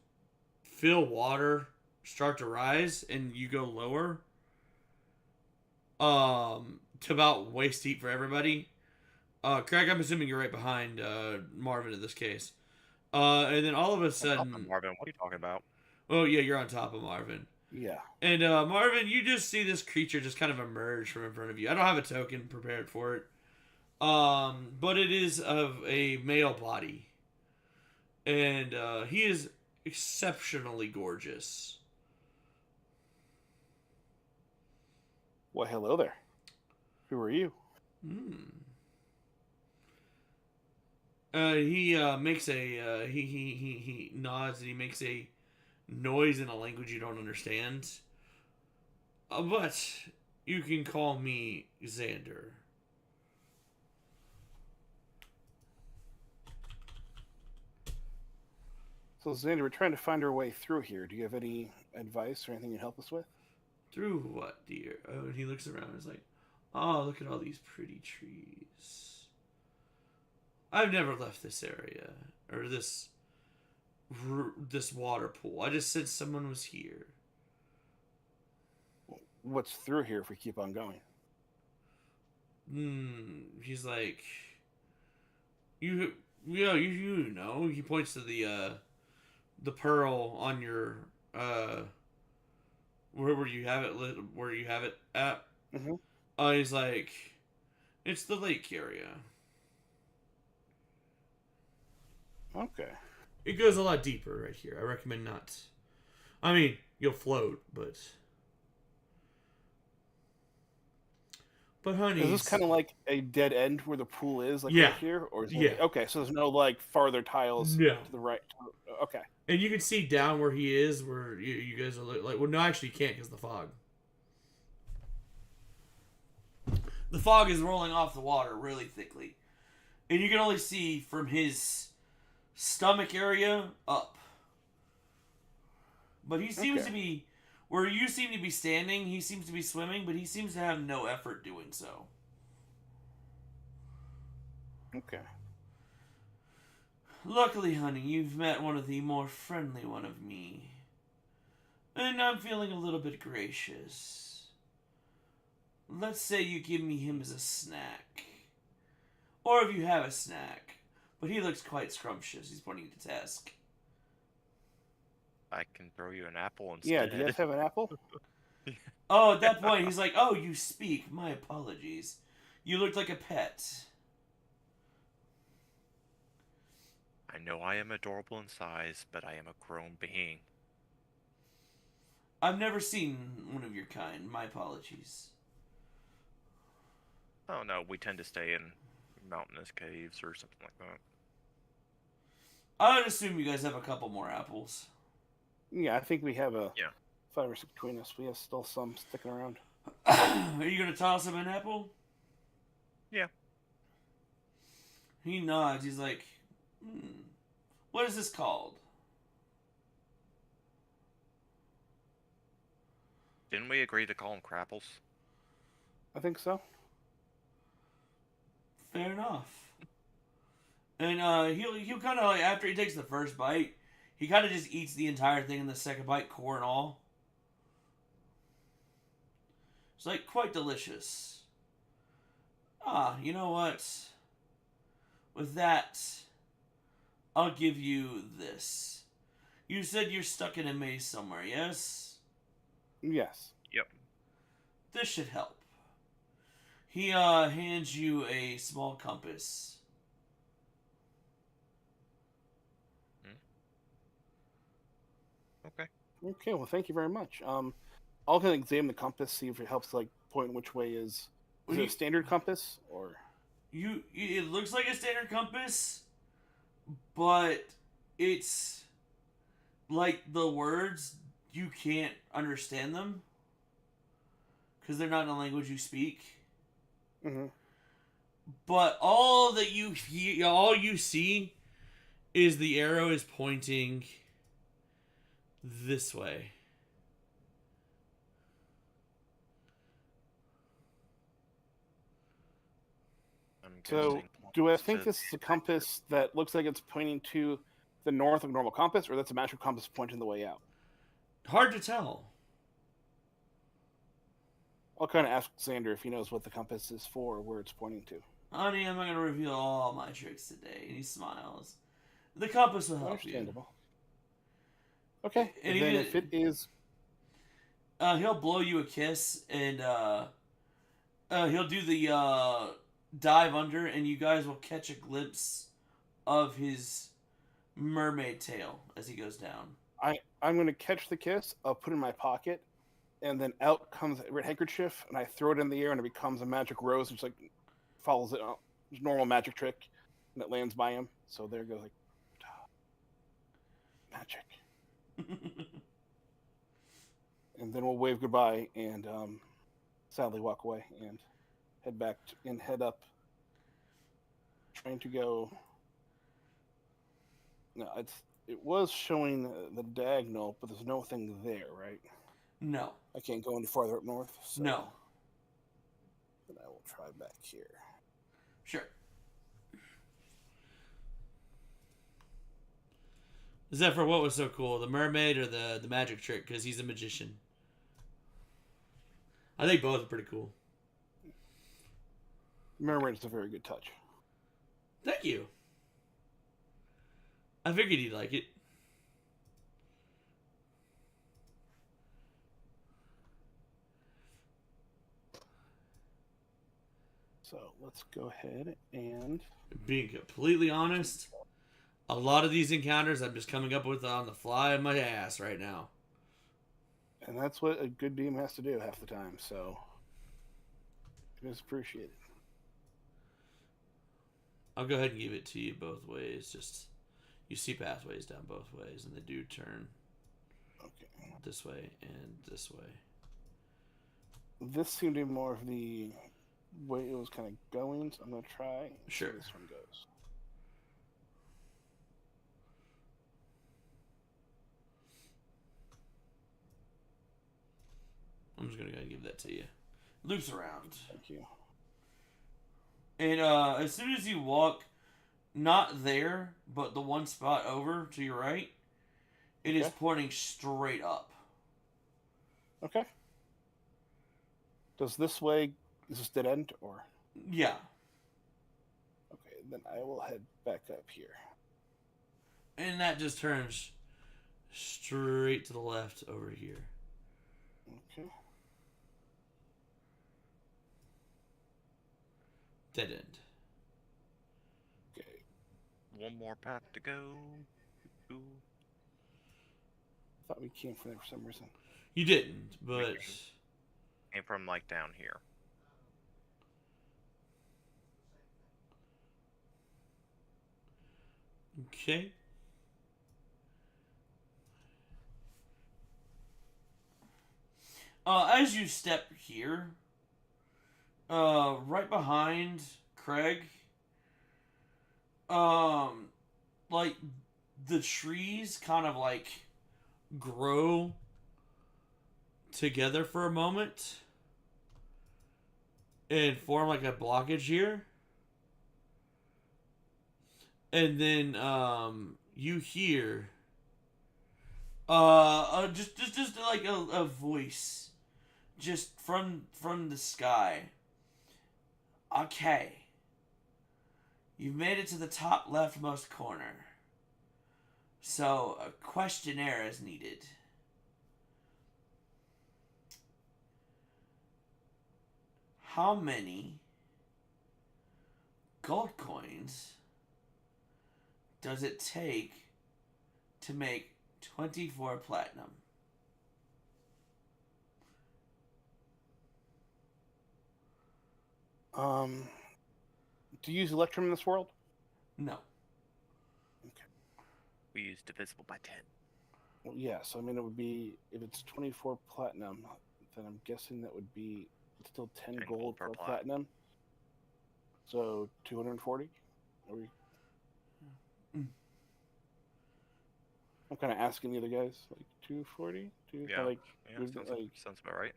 feel water start to rise, and you go lower. To about waist deep for everybody. Craig, I'm assuming you're right behind Marvin in this case. And then all of a On top of sudden, Marvin, what are you talking about? oh yeah, you're on top of Marvin. Yeah. And Marvin, you just see this creature just kind of emerge from in front of you. I don't have a token prepared for it, but it is of a male body, and he is exceptionally gorgeous. Well, hello there. Who are you? He makes a he nods and he makes a noise in a language you don't understand. But you can call me Xander. So, Xander, we're trying to find our way through here. Do you have any advice or anything you can help us with? Through what, dear? Oh, and he looks around and is like, oh, look at all these pretty trees. I've never left this area or this water pool. I just said someone was here. What's through here if we keep on going? He's like, you know. He points to the pearl on your where you have it lit, where you have it at. Mm-hmm. He's like, it's the lake area. Okay. It goes a lot deeper right here. I recommend not. I mean, you'll float, but honey, Is this kind of like a dead end where the pool is, like Yeah. right here, or is Yeah. it, okay? So there's no like farther tiles No. to the right. Okay. and you can see down where he is, where you guys are like. Well, no, actually, you can't because the fog. The fog is rolling off the water really thickly, and you can only see from his stomach area up. But he seems to be where you seem to be standing. He seems to be swimming, but he seems to have no effort doing so. Okay. Luckily, honey, you've met one of the more friendly one of me. And I'm feeling a little bit gracious. Let's say you give me him as a snack. Or if you have a snack. But he looks quite scrumptious. He's pointing to Task. I can throw you an apple instead. Yeah. Do you guys have an apple? Oh, at that point, he's like, oh, you speak. My apologies. You looked like a pet. I know I am adorable in size, but I am a grown being. I've never seen one of your kind. My apologies. Oh no, we tend to stay in mountainous caves or something like that. I would assume you guys have a couple more apples. Yeah, I think we have a Yeah. 5 or 6 between us. We have still some sticking around. Are you going to toss him an apple? Yeah. He nods. He's like, what is this called? Didn't we agree to call them crapples? I think so. Fair enough. And he'll kind of like, after he takes the first bite, he kind of just eats the entire thing in the second bite, core and all. It's like quite delicious. Ah, you know what? With that, I'll give you this. You said you're stuck in a maze somewhere, yes? Yes. Yep. This should help. He hands you a small compass. Okay. Okay. Well, thank you very much. I'll kind of examine the compass, see if it helps like point which way is. Is it a standard compass or? It looks like a standard compass, but it's like the words you can't understand them because they're not in a language you speak. Mm-hmm. but all that all you see is the arrow is pointing this way. I'm So, guessing do I points think to this is a compass that looks like it's pointing to the north of normal compass, or that's a magical compass pointing the way out? Hard to tell. I'll kind of ask Xander if he knows what the compass is for, where it's pointing to. Honey, I'm not going to reveal all my tricks today. And he smiles. The compass will help you. Understandable. Okay, And and then if it is, he'll blow you a kiss, and he'll do the dive under, and you guys will catch a glimpse of his mermaid tail as he goes down. I'm going to catch the kiss. I'll put it in my pocket, and then out comes a red handkerchief, and I throw it in the air, and it becomes a magic rose, and just like follows it, normal magic trick, and it lands by him. So there goes like magic, and then we'll wave goodbye and sadly walk away and head back and head up, trying to go. No, it was showing the diagonal, but there's no thing there, right? No. I can't go any farther up north. So No. then I will try back here. Sure. Zephyr, what was so cool? The mermaid or the magic trick? Because he's a magician. I think both are pretty cool. Mermaid is a very good touch. Thank you. I figured you'd like it. So let's go ahead and... Being completely honest, a lot of these encounters I'm just coming up with on the fly of my ass right now. And that's what a good DM has to do half the time, so it is appreciated. I'll go ahead and give it to you both ways. Just, you see pathways down both ways, and they do turn Okay. this way and this way. This seemed to be more of the way it was kind of going, so I'm going to try and see Sure. how this one goes. I'm just going to go ahead and give that to you. Loops around. Thank you. And as soon as you walk, not there, but the one spot over to your right, it is Okay. pointing straight up. Okay. Does this way, is this dead end, or? Yeah. Okay, then I will head back up here. And that just turns straight to the left over here. Okay. Dead end. Okay. one more path to go. Ooh. Thought we came from there for some reason. You didn't, but... Came from like down here. Okay. As you step here, right behind Craig, like the trees kind of like grow together for a moment and form like a blockage here. And then you hear just like a voice just from the sky. Okay. You've made it to the top leftmost corner. So a questionnaire is needed. How many gold coins does it take to make 24 platinum? Do you use Electrum in this world? No. We used divisible by 10. Well, yeah, so I mean, it would be, if it's 24 platinum, then I'm guessing that would be still 10 10 gold gold per per plat. platinum. So 240. Are we? Mm. I'm kind of asking the other guys, like 240, Yeah. like Yeah, we'd like sounds about right.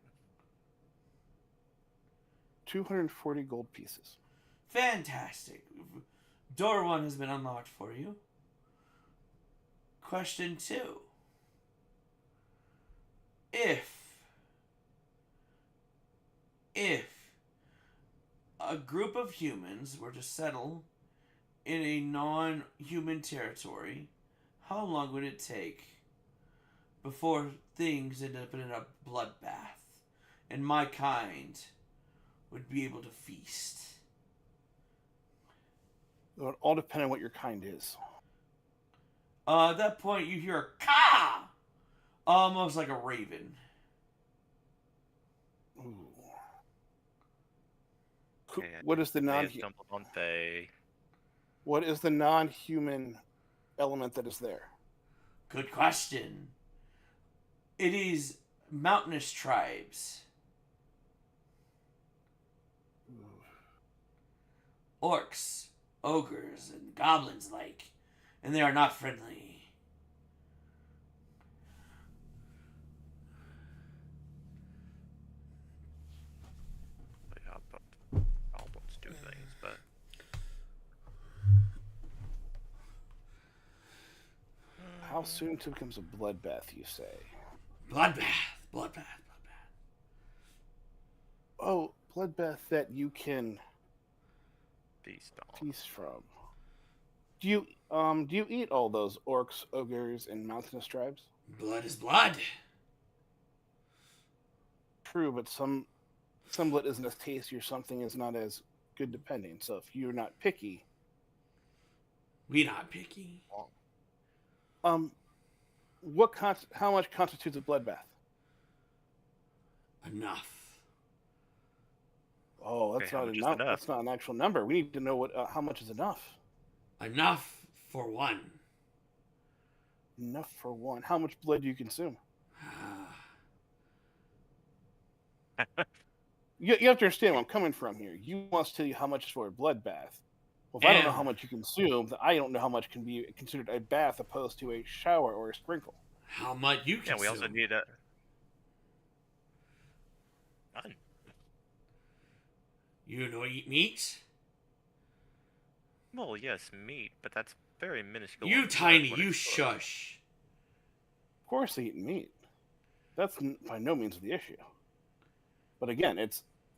240 gold pieces. Fantastic. Door 1 has been unlocked for you. Question 2. If a group of humans were to settle in a non-human territory, how long would it take before things end up in a bloodbath and my kind would be able to feast? It would all depend on what your kind is. At that point, you hear a caw, almost like a raven. Ooh. Okay, What is the may non? have stumbled on Faye. What is the non-human element that is there? Good question. It is mountainous tribes. Orcs, ogres, and goblins like, and they are not friendly. Yeah, but goblins do things, but How soon till it becomes a bloodbath? You say? Bloodbath. Oh, bloodbath that you can feast on. feast from. Do you eat all those orcs, ogres, and mountainous tribes? Blood is blood. True, but some blood isn't as tasty or something is not as good depending. So if you're not picky, We not picky. how much constitutes a bloodbath? Enough. Oh, that's Okay, how not much is enough. enough? That's not an actual number. We need to know what how much is enough. Enough for one. Enough for one. How much blood do you consume? You have to understand where I'm coming from here. You want to tell you how much is for a bloodbath. Well, if I don't know how much you consume, then I don't know how much can be considered a bath opposed to a shower or a sprinkle. How much you Yeah, consume? we also need a. None. You know eat meat? Well, yes, meat, but that's very minuscule. You on tiny, when you it's cooked. shush. Of course, they eat meat. That's by no means the issue. But again,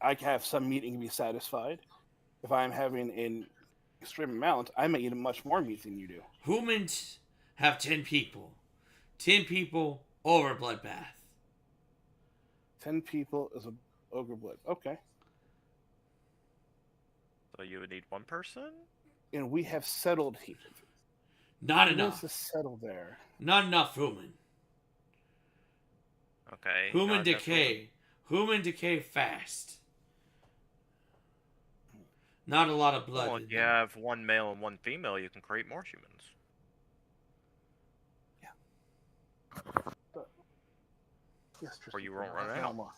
I can have some meat and can be satisfied. If I'm having an extreme amount, I may eat much more meat than you do. Humans have 10 people. 10 people over bloodbath. 10 people is a ogre blood. Okay. So you would need one person? And we have settled here. Not Who enough. wants to settle there? Not enough human. Okay. Human not enough decay. Human decay fast. Not a lot of blood. Well, in if you them. have one male and one female, you can create more humans. Yes, Or you won't Tristan, run out. more.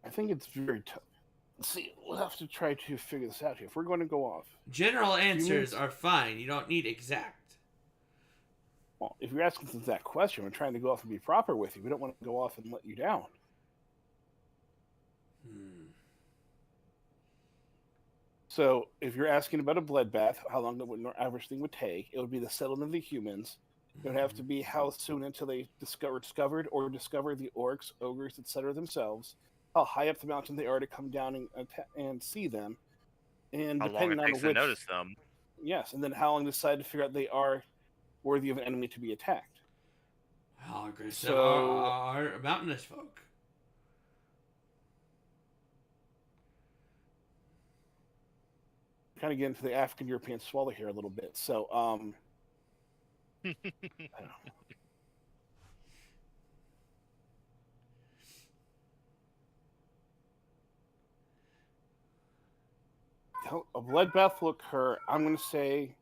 I think it's very tough. See, we'll have to try to figure this out here. If we're going to go off, General answers are fine. You don't need exact. well, if you're asking us that question, we're trying to go off and be proper with you. We don't want to go off and let you down. So, if you're asking about a bloodbath, how long the average thing would take, it would be the settlement of the humans. It would have to be how soon until they discover the orcs, ogres, etc. themselves. How high up the mountain they are to come down and see them, and How long depending it on takes to which, notice them. yes, and then how long they decide to figure out they are worthy of an enemy to be attacked. How aggressive So- are mountainous folk? Kind of get into the African European swallow here a little bit. So, I don't know. A bloodbath will occur, I'm going to say,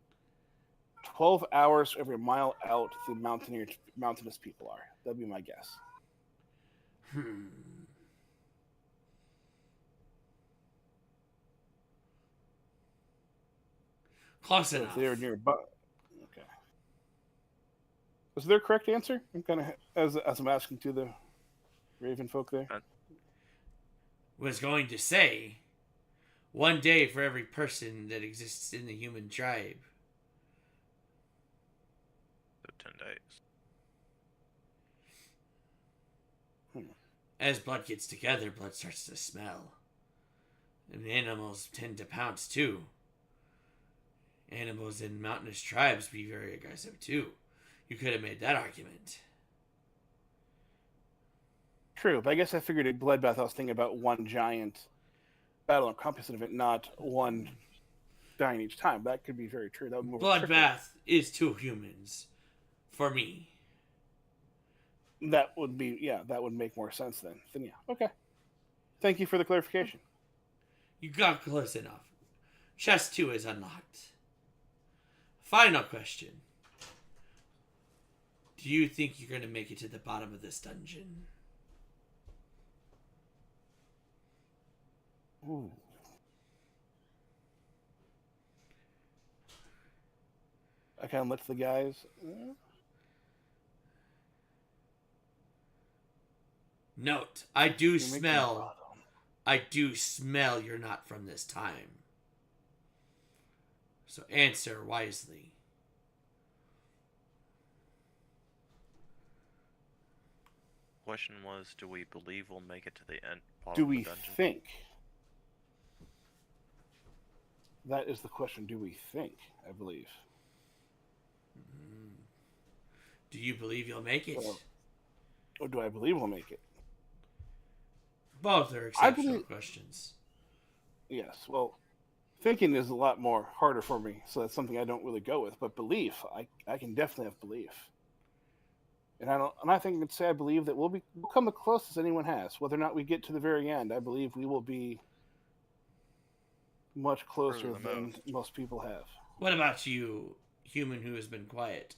12 hours every mile out the mountainous people are. That'd be my guess. Hmm. Close So if enough. they're nearby. Okay. Was there a correct answer? I'm kind of as I'm asking to the Raven folk there. Was going to say, 1 day for every person that exists in the human tribe. So 10 days. As blood gets together, blood starts to smell. And animals tend to pounce too. Animals in mountainous tribes be very aggressive too. You could have made that argument. True, but I guess I figured a bloodbath. I was thinking about one giant battle encompassing of it, not one dying each time. That could be very true. That would be more trickle. Bloodbath is 2 humans. For me. That would be that would make more sense then. Then yeah, okay. Thank you for the clarification. You got close enough. Chest 2 is unlocked. Final question. Do you think you're going to make it to the bottom of this dungeon? Ooh. I kind of looked at the guys. Note, I do You make the smell. bottom. I do smell you're not from this time. So answer wisely. Question was, do we believe we'll make it to the end? Do Bottom we of the dungeon? think? That is the question. Do we think? I believe. Do you believe you'll make it? Or do I believe we'll make it? Both are I exceptional believe- questions. Yes. Well, thinking is a lot more harder for me, so that's something I don't really go with. But belief, I can definitely have belief. And I think I can say I believe that we'll come the closest anyone has. Whether or not we get to the very end, I believe we will be much closer Further than most. most people have. What about you, human who has been quiet?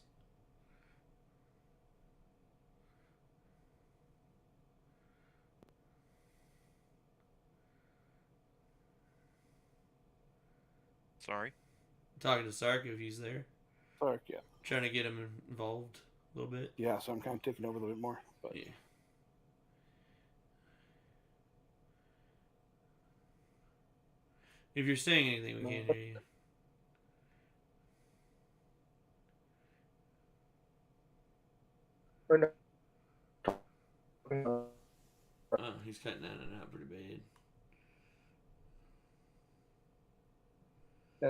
Sorry? Talking to Sark if he's there. Clark, yeah. Trying to get him involved a little bit. Yeah, so I'm kind of taking over a little bit more. But Yeah. If you're saying anything, we can't hear you. Or no. Oh, he's cutting in and out pretty bad.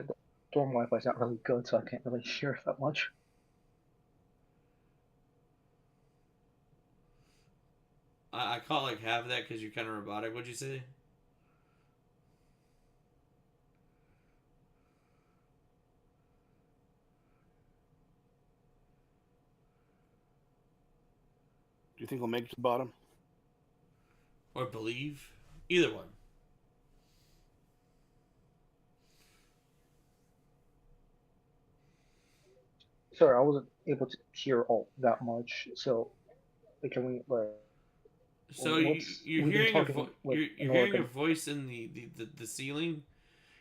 The dorm Wi-Fi's not really good, so I can't really share that much. I caught like half of that because you're kind of robotic. What'd you say? do you think we'll make it to the bottom? Or believe? Either one. Sorry, I wasn't able to hear all that much, so like, can we like? So Well, you're we've been hearing a talking, like, you're in hearing a Oregon. voice in the ceiling.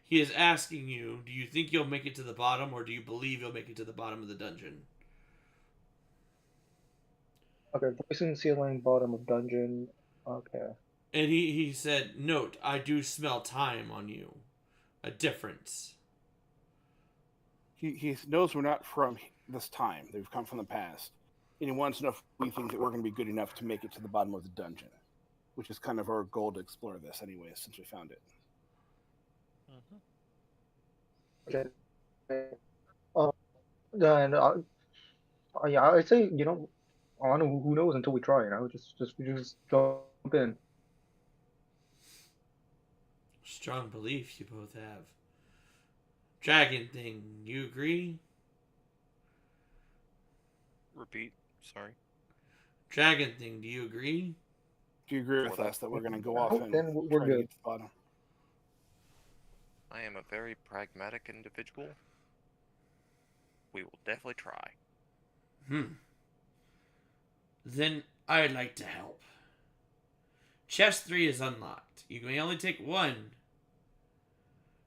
He is asking you, do you think you'll make it to the bottom, or do you believe you'll make it to the bottom of the dungeon? Okay, voice in the ceiling, bottom of dungeon. Okay. And he said, note, I do smell time on you. A difference. He knows we're not from this time. They've come from the past. And he wants to know if we think that we're going to be good enough to make it to the bottom of the dungeon, which is kind of our goal to explore this anyway, since we found it. Okay. Then yeah, I'd say I don't know, who knows until we try. We just jump in. Strong beliefs you both have. Dragon thing, you agree? Repeat. Sorry. Dragon thing, do you agree? Do you agree For with that. us that we're going to go off Oh, and then we're try to good. get to the bottom? I am a very pragmatic individual. We will definitely try. Then I'd like to help. Chest 3 is unlocked. You may only take one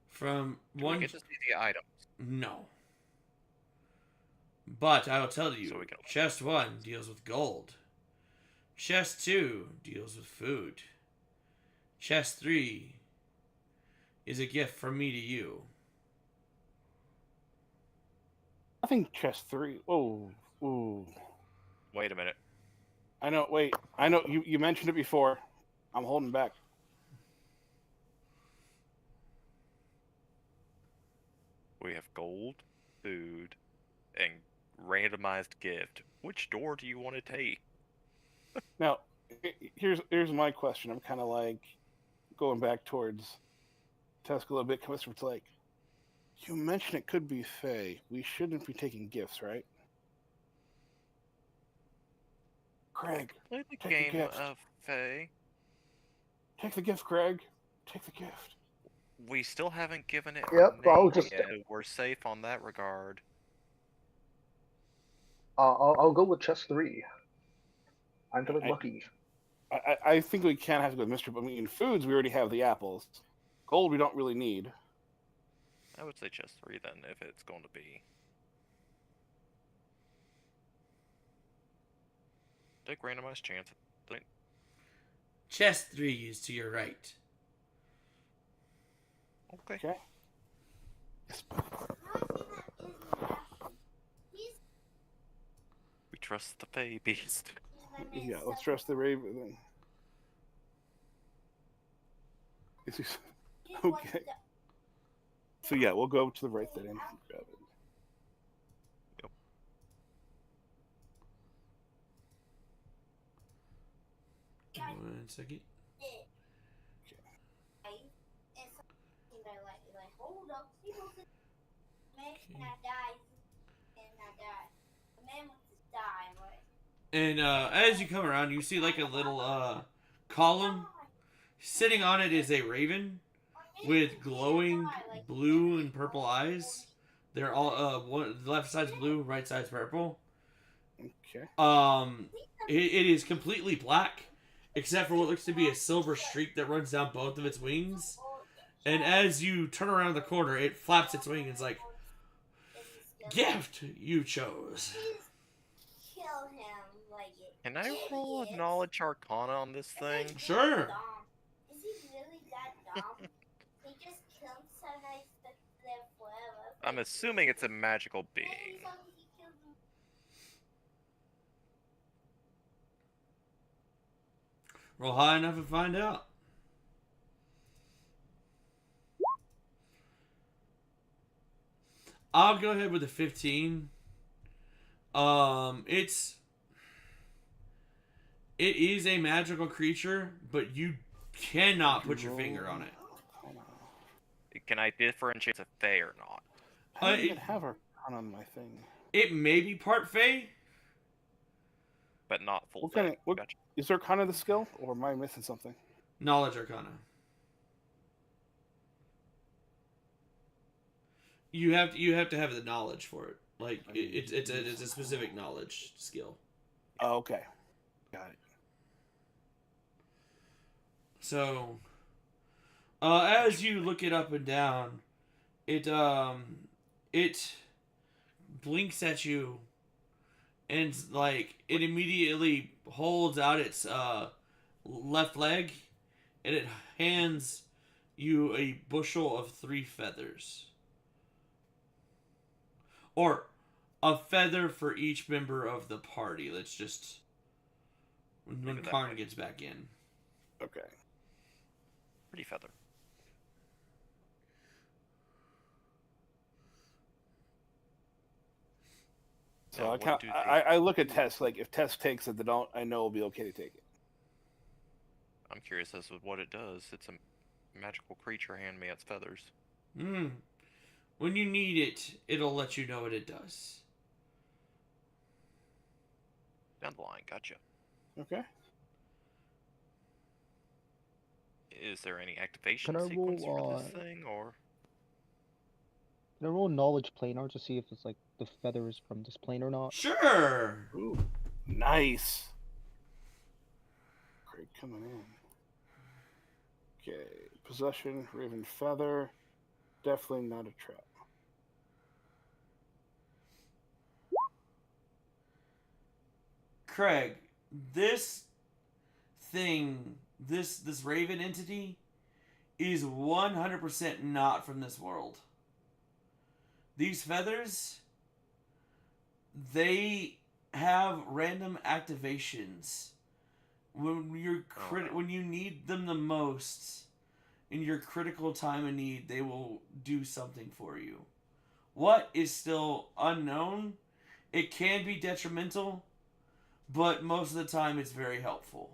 from Do one. we get to see the items? No. But I will tell you, So we can- chest 1 deals with gold. Chest 2 deals with food. Chest 3 is a gift from me to you. I think chest 3. Oh, ooh. Wait a minute. I know. Wait, I know. You mentioned it before. I'm holding back. We have gold, food, and randomized gift. Which door do you want to take? Now, here's my question. I'm kind of like going back towards Tusk a little bit. It's like, you mentioned it could be Fae. We shouldn't be taking gifts, right? Craig, Play the Take a game gift. of Fae. take the gift, Craig. Take the gift. We still haven't given it Yep, a I'll name just- yet. We're safe on that regard. I'll go with chest 3. I'm feeling I- lucky. I think we can have to go with mystery, but I mean, foods, we already have the apples. Gold, we don't really need. I would say chest 3 then, if it's going to be. Take randomized chance. Chest 3 is to your right. Okay. Okay. Yes, No, I see that is my He's We trust the Fae beast. my man. yeah, let's trust the Raven then. Is he... Okay. So yeah, we'll go to the right then and grab it. One second. Hold up, people said, man cannot die, cannot die. The man wants to die, right? And as you come around, you see like a little column. Sitting on it is a raven with glowing blue and purple eyes. They're all one left side's blue, right side's purple. Okay. It is completely black, except for what looks to be a silver streak that runs down both of its wings. And as you turn around the corner, it flaps its wing and it's like, gift you chose. Kill him, like it. Can I roll a knowledge arcana on this thing? Sure. Is he really that dumb? He just killed someone that live forever. I'm assuming it's a magical being. Maybe he killed him. Roll high enough and find out. I'll go ahead with a 15. It is a magical creature, but you cannot put your finger on it. Can I differentiate if it's a Fae or not? I don't it- even have her on my thing. It may be part Fae. But not full What Fae. kind of what Gotcha. is there kind of the skill, or am I missing something? Knowledge Arcana. You have to have the knowledge for it. Like it's a specific knowledge skill. Oh, okay, got it. So, as you look it up and down, it blinks at you, and like it immediately holds out its left leg, and it hands you a bushel of 3 feathers, or a feather for each member of the party. Let's just when Leave it that Karn way. gets back in. Okay. Pretty feather. So Now, I, what kinda, do they- I look at Tess, like if Tess takes it, then I know it'll be okay to take it. I'm curious as to what it does. It's a magical creature. Hand me its feathers. When you need it, it'll let you know what it does. Down the line. Gotcha. Okay. Is there any activation Can I sequence roll, for this thing, or Can I roll knowledge planar to see if it's like the feathers from this plane or not? Sure. Ooh, nice. Great coming in. Okay, possession, raven feather. Definitely not a trap. Craig, this thing, this raven entity, is 100% not from this world. These feathers, they have random activations when when you need them the most. In your critical time of need, they will do something for you. What is still unknown? It can be detrimental, but most of the time it's very helpful.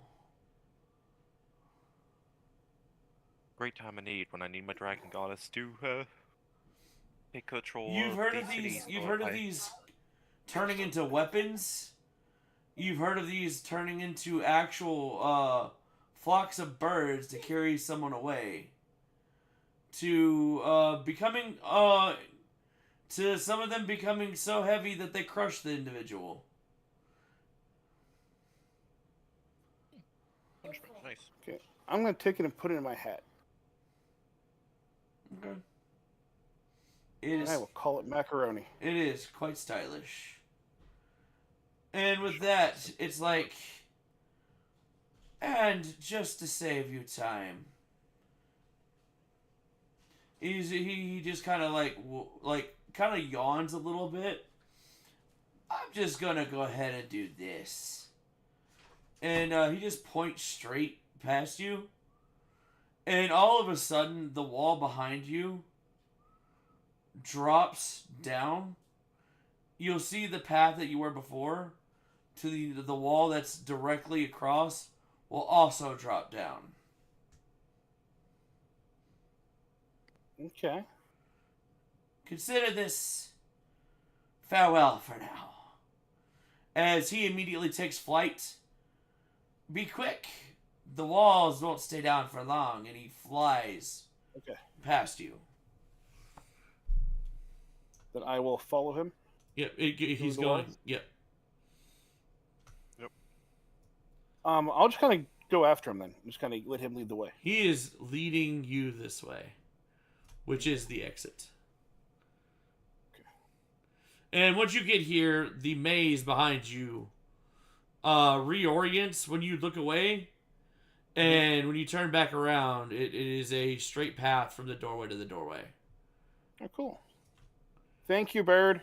Great time of need when I need my dragon goddess to take control You've of heard these of these. cities. You've So heard of these turning into weapons. You've heard of these turning into actual flocks of birds to carry someone away. To becoming to some of them becoming so heavy that they crush the individual. Nice. Okay, I'm gonna take it and put it in my hat. Okay. It And is. I will call it macaroni. It is quite stylish. And with that, it's like, and just to save you time, he just kind of kind of yawns a little bit. I'm just gonna go ahead and do this, and he just points straight past you, and all of a sudden the wall behind you drops down. You'll see the path that you were before to the wall that's directly across will also drop down. Okay. Consider this farewell for now. As he immediately takes flight, be quick. The walls won't stay down for long, and he flies Okay. past you. Then I will follow him. Yep, he's the going. walls? Yep. I'll just kind of go after him then. Just kind of let him lead the way. He is leading you this way, which is the exit. Okay. And once you get here, the maze behind you reorients when you look away. And when you turn back around, it is a straight path from the doorway to the doorway. Oh, cool. Thank you, bird.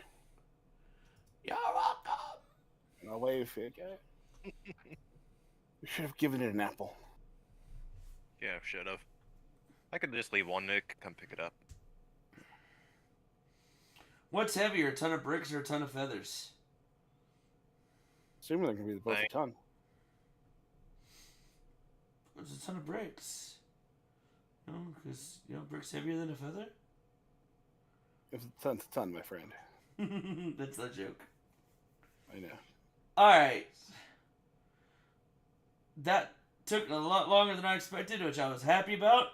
You're welcome. And I'll wave. Okay. We should have given it an apple. Yeah, should have. I could just leave one Nick, come pick it up. What's heavier, a ton of bricks or a ton of feathers? Assuming they're going to be both a ton. It's a ton of bricks. No, because, bricks heavier than a feather? If it's a ton, my friend. That's the joke. I know. Alright. That took a lot longer than I expected, which I was happy about.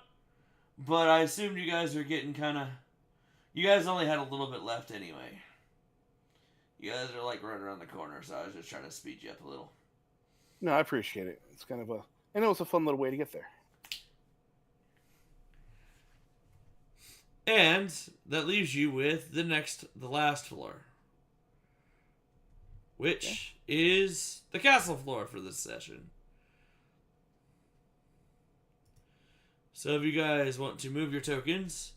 But I assumed you guys are getting kind of... You guys only had a little bit left anyway. You guys are like running around the corner, so I was just trying to speed you up a little. No, I appreciate it. It's kind of a... I know it's a fun little way to get there. And that leaves you with the last floor. Which is the castle floor for this session. So if you guys want to move your tokens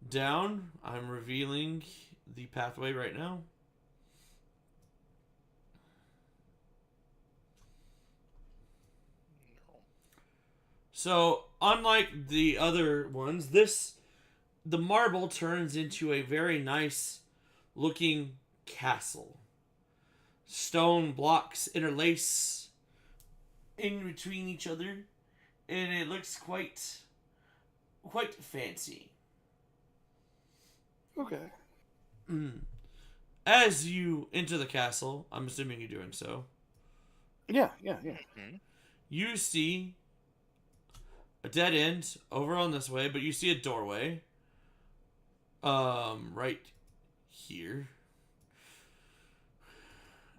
down, I'm revealing the pathway right now. So, unlike the other ones, the marble turns into a very nice looking castle. Stone blocks interlace in between each other, and it looks quite fancy. Okay. As you enter the castle, I'm assuming you're doing so. Yeah. Mm-hmm. You see a dead end over on this way, but you see a doorway. Right here.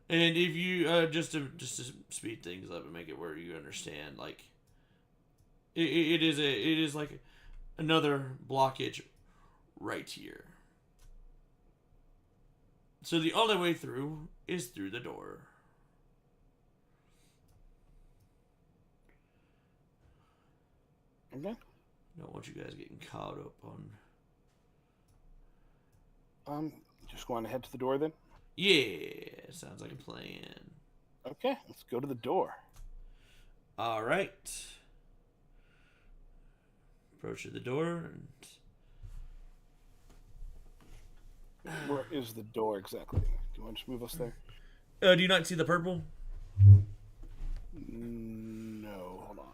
And if you just to speed things up and make it where you understand, like It is like another blockage right here. So the only way through is through the door. Okay. Don't want you guys getting caught up on. Just going to head to the door then. Yeah, sounds like a plan. Okay, let's go to the door. All right. Approach to the door. Where is the door exactly? Do you want to just move us there? Do you not see the purple? No, hold on.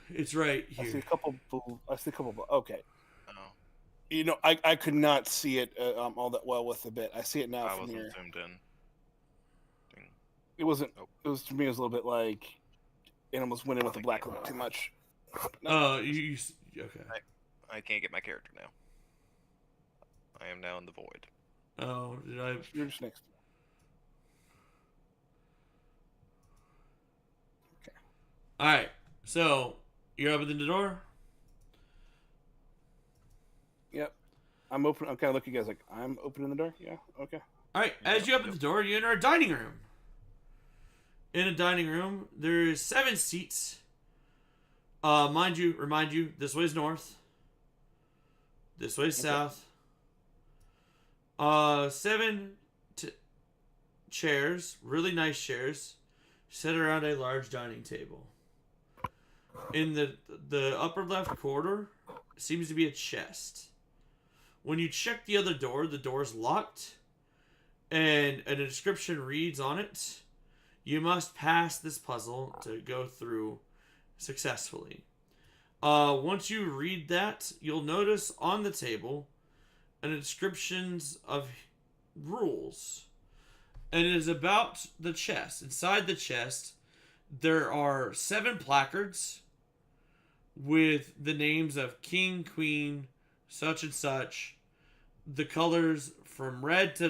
It's right I see here. a couple. Okay. Oh, You know, I could not see it all that well with the bit. I see it now I from wasn't here. zoomed in. Ding. It wasn't. Oh. It was to me. It was a little bit like it almost went in with the black a little too much. Okay. I can't get my character now. I am now in the void. Oh, did I? You're just next. All right. So you're opening the door. Yep. I'm open. I'm kind of looking at you guys like I'm opening the door. Yeah. Okay. All right. As you open the door, you enter a dining room. In a dining room, there's 7 seats. Remind you, this way's north. This way's south. 7 chairs, really nice chairs, set around a large dining table. In the upper left corner seems to be a chest. When you check the other door, the door's locked, and a description reads on it, "You must pass this puzzle to go through successfully." Once you read that, you'll notice on the table an inscriptions of rules. And it is about the chest. Inside the chest, there are 7 placards with the names of king, queen, such and such, the colors from red to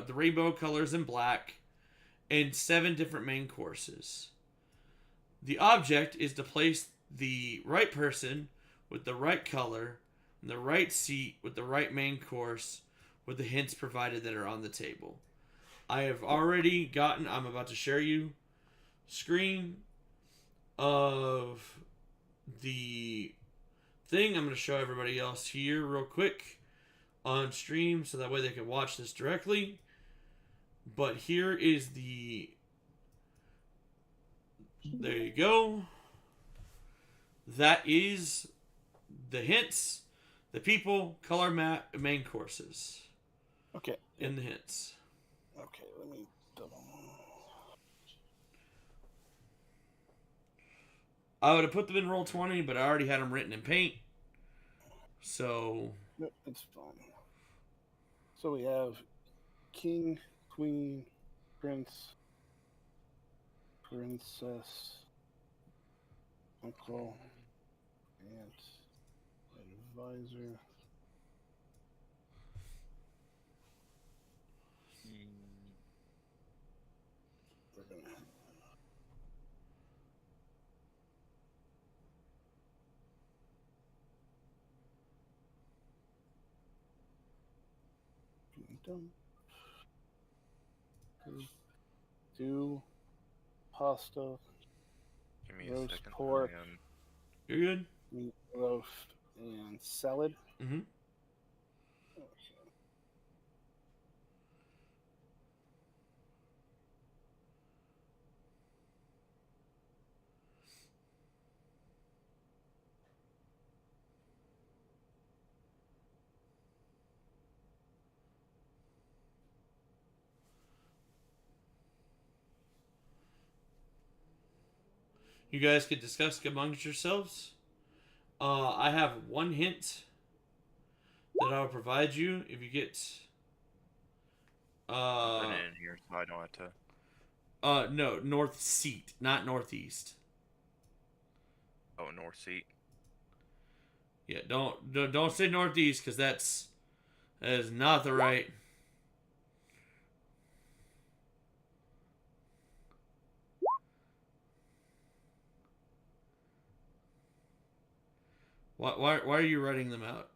the rainbow colors and black, and 7 different main courses. The object is to place the right person with the right color in the right seat with the right main course with the hints provided that are on the table. I have already gotten, I'm about to share you screen of the thing. I'm going to show everybody else here real quick on stream so that way they can watch this directly. But here is there you go. That is the hints, the people, color map, main courses. Okay. In the hints. Okay. Let me double. I would have put them in Roll20, but I already had them written in paint. So. Nope, it's fine. So we have king, queen, prince, princess, uncle, aunt, advisor. We're gonna done. Do pasta, Give me a roast second. pork, You're good? meat loaf, and salad. Mm-hmm. You guys could discuss amongst yourselves. I have one hint that I'll provide you if you get. Put it in here so I don't have to. No, north seat, not northeast. Oh, north seat. Yeah, don't say northeast because that is not the right. Why are you writing them out?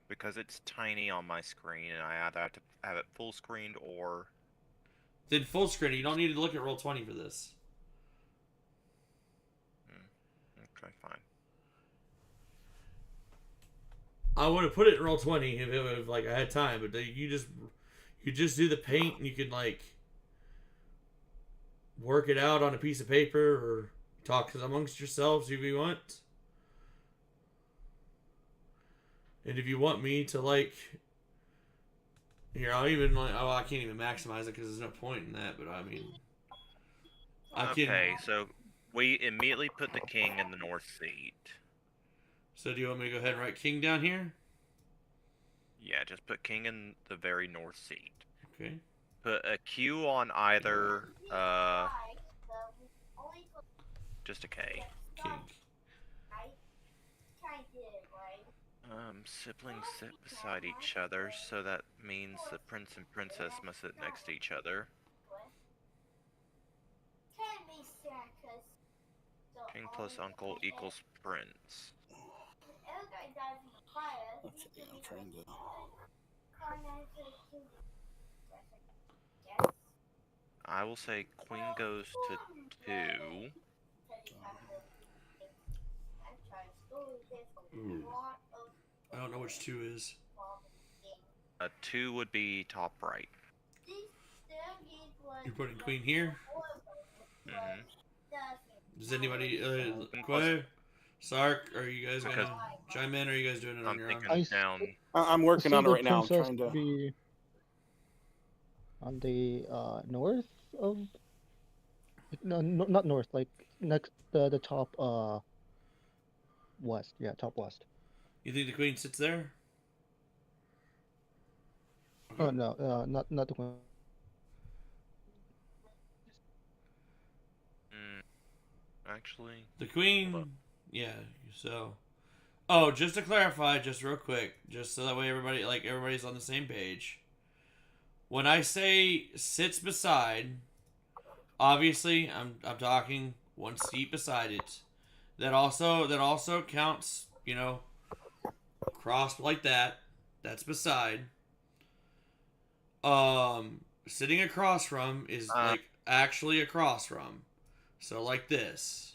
Because it's tiny on my screen, and I either have to have it full screened or... Then full screen. You don't need to look at Roll20 for this. Okay, fine. I would have put it in Roll20 if it was like I had time, but you just do the paint and you can like work it out on a piece of paper or talk amongst yourselves if you want. And if you want me to like, here I'll even like, oh I can't even maximize it because there's no point in that. But I mean, I can. Okay, so we immediately put the king in the north seat. So do you want me to go ahead and write king down here? Yeah, just put king in the very north seat. Okay. Put a Q on either, just a K. King. Siblings sit beside each other, so that means the prince and princess must sit next to each other. King plus uncle equals prince. Okay, I'm trying to. I will say queen goes to 2. Ooh. I don't know which 2 is. A 2 would be top right. You're putting queen here? Mm-hmm. Does anybody, Quay, Sark, are you guys gonna chime in or are you guys doing it on I'm your own? thinking down. I'm working I on see it the right now. I'm princess trying to. be on the north of no, not north, like next the top west. Yeah, top west. You think the queen sits there? Oh no, not the one. Actually, The queen, yeah, so. Oh, just to clarify, just real quick, just so that way everybody's on the same page. When I say sits beside, obviously I'm talking one seat beside it. That also counts, crossed like that. That's beside. Sitting across from is like actually across from. So like this.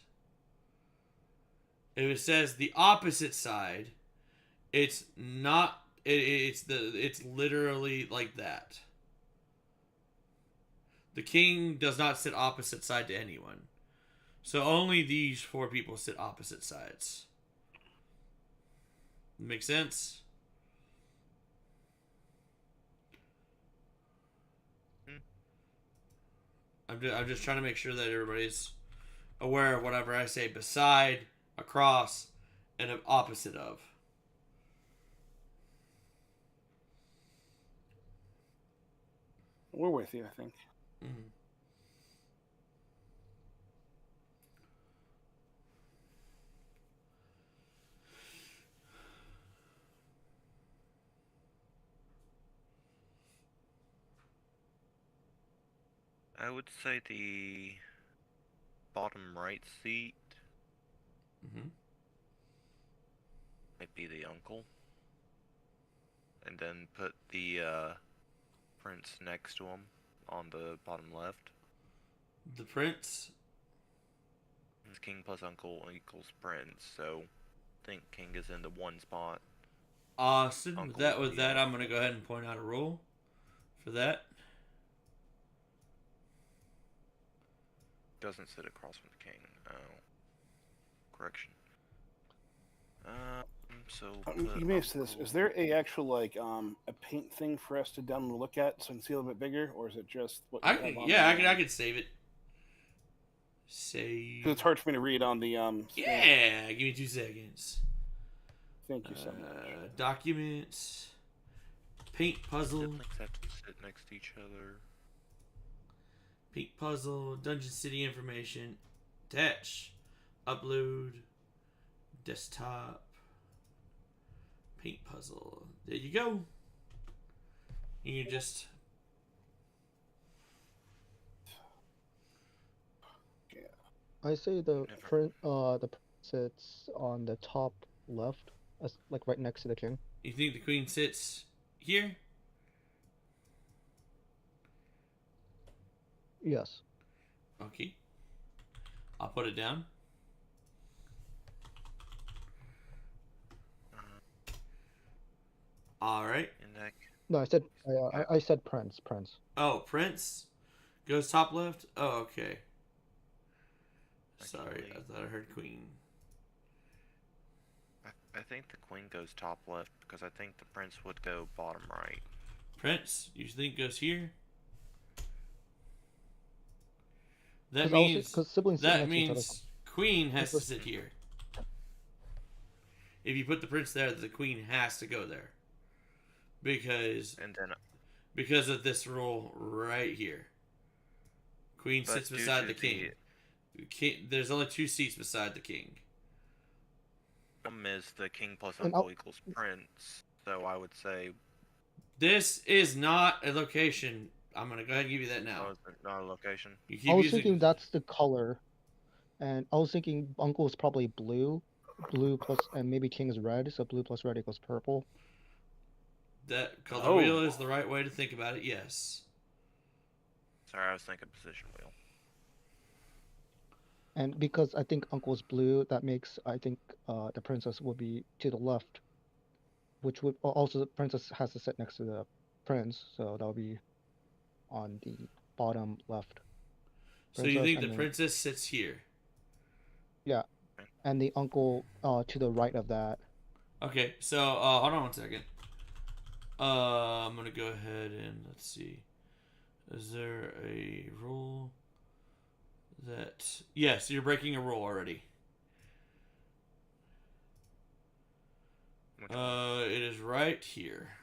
If it says the opposite side, it's not. It's literally like that. The king does not sit opposite side to anyone. So only these 4 people sit opposite sides. Make sense? I'm just trying to make sure that everybody's aware of whatever I say beside, across, and opposite of. We're with you, I think. Mm-hmm. I would say the bottom right seat might be the uncle. And then put the prince next to him on the bottom left. The prince? It's king plus uncle equals prince, so I think king is in the 1 spot. Awesome. Uncle With that, I'm going to go ahead and point out a rule for that. Doesn't sit across from the king. Oh. Correction. So You may have said this. Is there a actual like a paint thing for us to download and look at so I can see a little bit bigger, or is it just what? I could save it. Save. Because it's hard for me to read on the Yeah, give me 2 seconds. Thank you so much. Documents. Paint puzzle. Siblings have to sit next to each other. Paint puzzle. Dungeon City information. Attach. Upload. Desktop. Paint puzzle. There you go. You can just. I say the sits on the top left, like right next to the king. You think the queen sits here? Yes. Okay. I'll put it down. All right. And that, No, I said prince. Oh, prince goes top left. Oh, okay. Sorry, I thought I heard queen. I think the queen goes top left because I think the prince would go bottom right. Prince, you think goes here? That means because siblings sit that next to each other. means queen has to sit here. If you put the prince there, the queen has to go there. Because of this rule right here. Queen sits beside the king. There's only 2 seats beside the king. Is the king plus uncle equals prince, so I would say this is not a location. I'm gonna go ahead and give you that now. Not a location. I was thinking that's the color, and I was thinking uncle is probably blue plus, and maybe king is red, so blue plus red equals purple. That color wheel is the right way to think about it. Yes. Sorry, I was thinking position wheel. And because I think uncle's blue, that makes I think the princess would be to the left, which would also the princess has to sit next to the prince, so that would be on the bottom left. So you think the princess sits here? Yeah, and the uncle to the right of that. Okay, so hold on one second. I'm gonna go ahead and let's see. Is there a rule that? Yes, you're breaking a rule already. It is right here.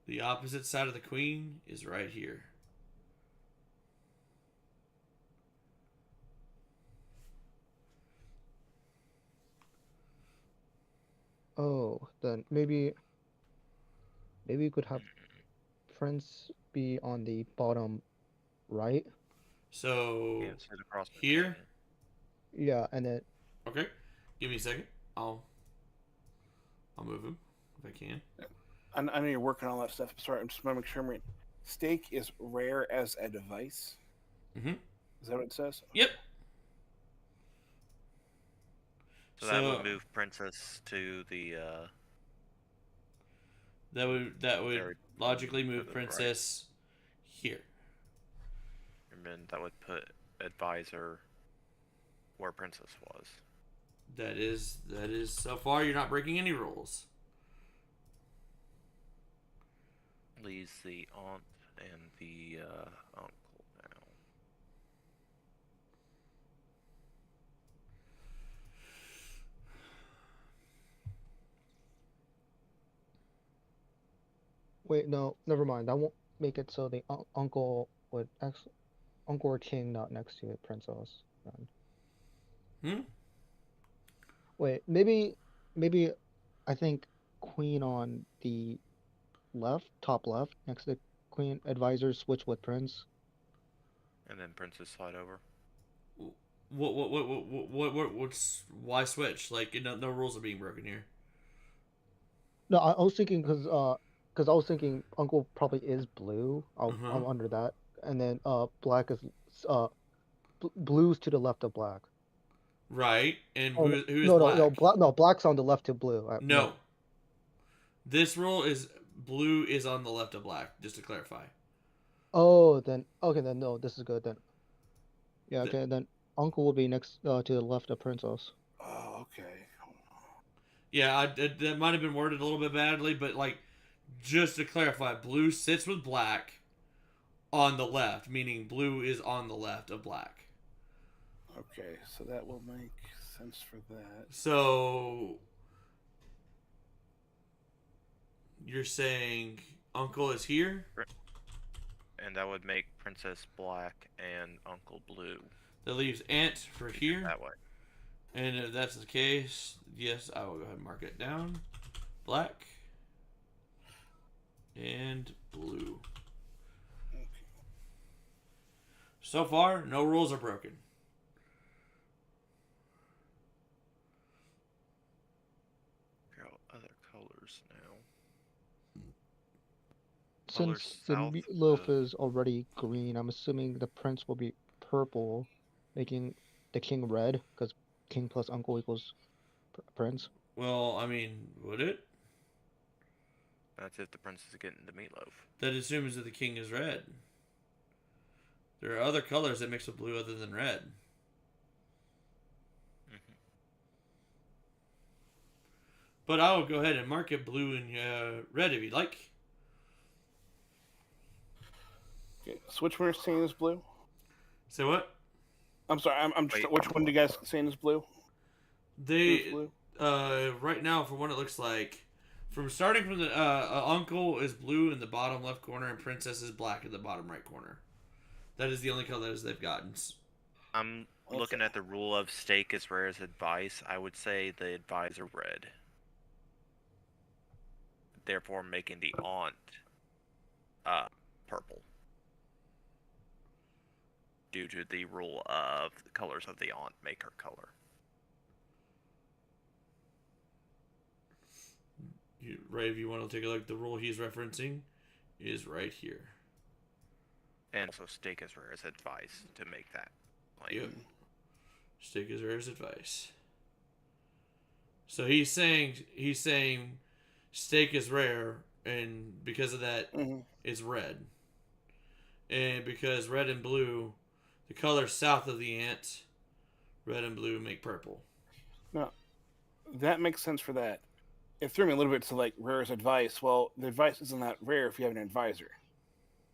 The opposite side of the queen is right here. Oh, then maybe you could have prince be on the bottom right. So here? Yeah, and then okay. Give me a second. I'll move him if I can. I know you're working on all that stuff. Sorry, I'm just want to make sure I'm right. Steak is rare as a device. Mm-hmm. Is that what it says? Yep. So that would move princess to the. That would logically move princess here. And then that would put advisor where princess was. That is so far you're not breaking any rules. Leaves the aunt and the uncle now. wait, no, never mind. That won't make it so the uncle or king not next to the princess. Hmm. Wait, maybe I think queen on the top left, next to the queen, advisor switch with prince. And then princess slide over. What's why switch? Like no rules are being broken here. No, I was thinking because I was thinking uncle probably is blue. I'm under that, and then black is blue's to the left of black. Right, and who is black? No, black's on the left to blue. No. This rule is blue is on the left of black, just to clarify. Oh, then okay, then no, this is good then. Yeah, okay, then uncle will be next to the left of princess. Oh, okay. Yeah, that might have been worded a little bit badly, but like, just to clarify, blue sits with black on the left, meaning blue is on the left of black. Okay, so that will make sense for that. So you're saying uncle is here? And that would make princess black and uncle blue. That leaves aunt for here. That way. And if that's the case, yes, I will go ahead and mark it down. Black and blue. So far, no rules are broken. Figure out other colors now. Since Colors the south meatloaf of- is already green, I'm assuming the prince will be purple, making the king red, because king plus uncle equals prince. Well, I mean, would it? That's if the prince is getting the meatloaf. That assumes that the king is red. There are other colors that mix with blue other than red. Mm-hmm. But I will go ahead and mark it blue and red if you like. Okay, so which one are saying is blue? Say what? I'm sorry. I'm just, Wait. which one do you guys saying is blue? Who's They blue? right now, from what it looks like, from starting from the uncle is blue in the bottom left corner and princess is black in the bottom right corner. That is the only colors they've gotten. I'm looking at the rule of steak as rare as advice. I would say the advice are red. Therefore, making the aunt purple. Due to the rule of the colors of the aunt make her color. Ray, if you want to take a look, the rule he's referencing is right here. And also steak as rare as advice to make that claim. Yep. Steak is rare as advice. So he's saying steak is rare, and because of that, it's red. And because red and blue, the color south of the ant, red and blue make purple. No, that makes sense for that. It threw me a little bit to like rare as advice. Well, the advice isn't that rare if you have an advisor.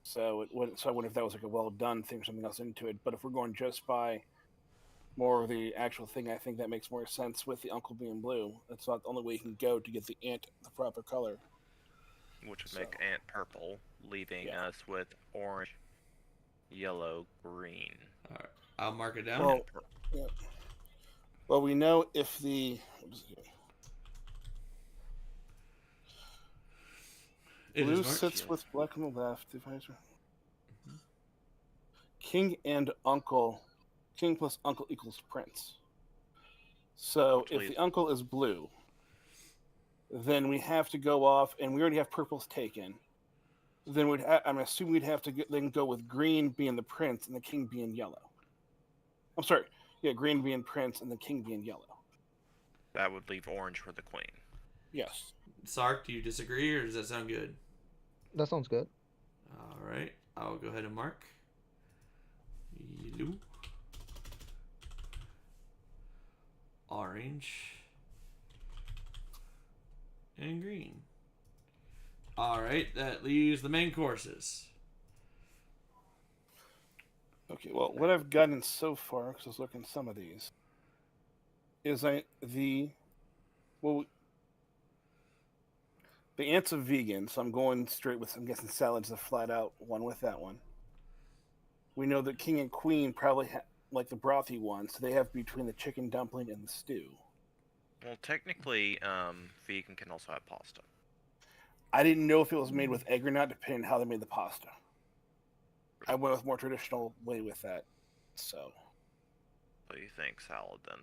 So it wouldn't. So I wonder if that was like a well done thing, something else into it. But if we're going just by more of the actual thing, I think that makes more sense with the uncle being blue. That's not the only way you can go to get the ant the proper color. Which would make ant purple, leaving us with orange, yellow, green. All right, I'll mark it down. Well, yeah. Well, we know if the blue sits with black on the left. Advisor. King and uncle. King plus uncle equals prince. So if the uncle is blue, then we have to go off, and we already have purples taken. Then I'm assuming we'd have to then go with green being the prince and the king being yellow. I'm sorry, yeah, green being prince and the king being yellow. That would leave orange for the queen. Yes. Sark, do you disagree, or does that sound good? That sounds good. All right, I'll go ahead and mark yellow, orange, and green. All right, that leaves the main courses. Okay, well, what I've gotten so far, because I was looking at some of these, is the ant's a vegan, so I'm going straight with, I'm guessing salad's a flat out one with that one. We know that king and queen probably like the brothy one, so they have between the chicken dumpling and the stew. Well, technically, vegan can also have pasta. I didn't know if it was made with egg or not, depending on how they made the pasta. I went with more traditional way with that. So. What do you think, salad then?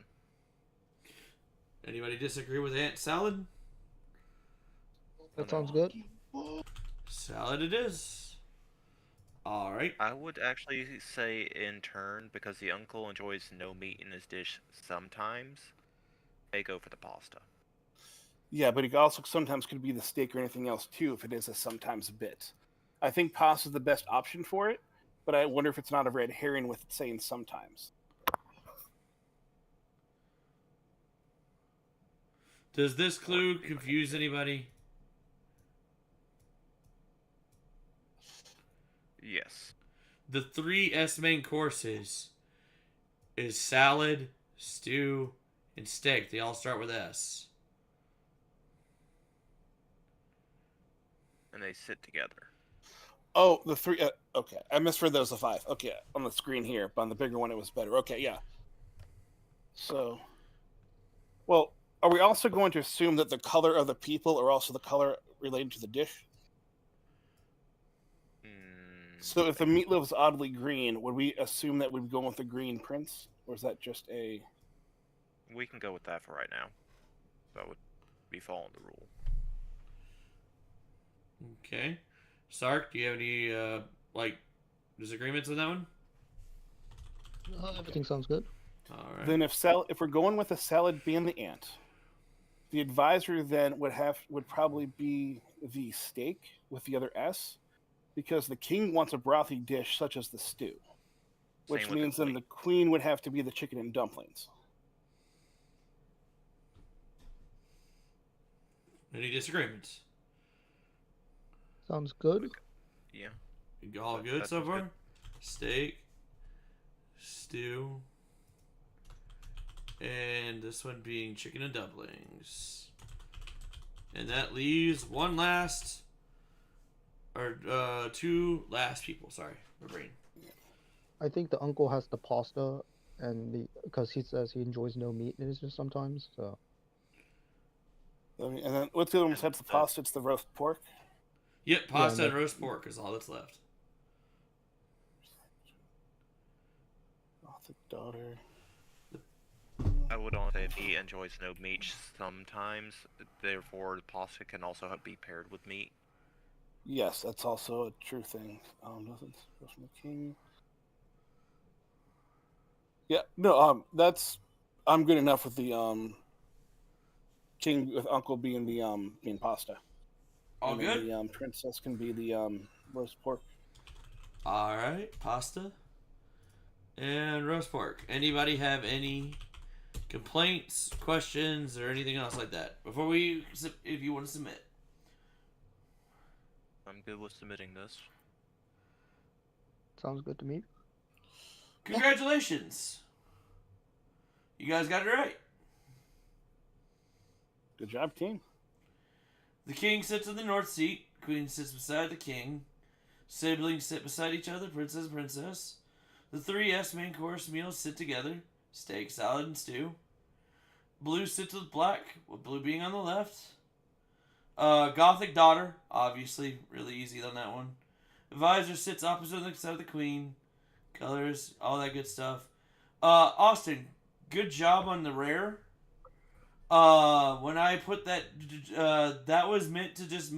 Anybody disagree with ant salad? That sounds good. Salad it is. All right. I would actually say in turn, because the uncle enjoys no meat in his dish sometimes, they go for the pasta. Yeah, but it also sometimes could be the steak or anything else too, if it is a sometimes bit. I think pasta is the best option for it, but I wonder if it's not a red herring with it saying sometimes. Does this clue confuse anybody? Yes. The 3 S main courses is salad, stew, and steak. They all start with S. And they sit together. Oh, the 3. Okay, I misread those. The 5. Okay, on the screen here, but on the bigger one, it was better. Okay, yeah. So. Well, are we also going to assume that the color of the people are also the color related to the dish? So if the meatloaf is oddly green, would we assume that we'd go with the green prince? Or is that just a... We can go with that for right now. That would be following the rule. Okay. Sark, do you have any like disagreements with that one? Everything sounds good. All right. Then if we're going with the salad being the ant, the advisor then would probably be the steak with the other S, because the king wants a brothy dish such as the stew, which means then the queen would have to be the chicken and dumplings. Any disagreements? Sounds good. Yeah. All good That so sounds far? good. Steak, stew, and this one being chicken and dumplings. And that leaves one last, or two last people. Sorry, my brain. I think the uncle has the pasta, and because he says he enjoys no meat in his dish sometimes. So And then what's the other one besides the pasta? It's the roast pork. Yep, pasta Yeah, and roast pork is all that's left. Gothic daughter. I would only say he enjoys no meat sometimes, therefore the pasta can also be paired with meat. Yes, that's also a true thing. Nothing's from the king. Yeah, no, I'm good enough with the king with uncle being the being pasta. All and good? then the princess can be the roast pork. All right, pasta and roast pork. Anybody have any complaints, questions, or anything else like that before we, if you want to submit? I'm good with submitting this. sounds good to me. Congratulations. You guys got it right. Good job, team. The king sits in the north seat. Queen sits beside the king. Siblings sit beside each other. Princess, princess. The 3S main course meals sit together. Steak, salad, and stew. Blue sits with black, with blue being on the left. Gothic daughter, obviously, really easy on that one. Advisor sits opposite the side of the queen. Colors, all that good stuff. Austin, good job on the rare. When I put that, that was meant to just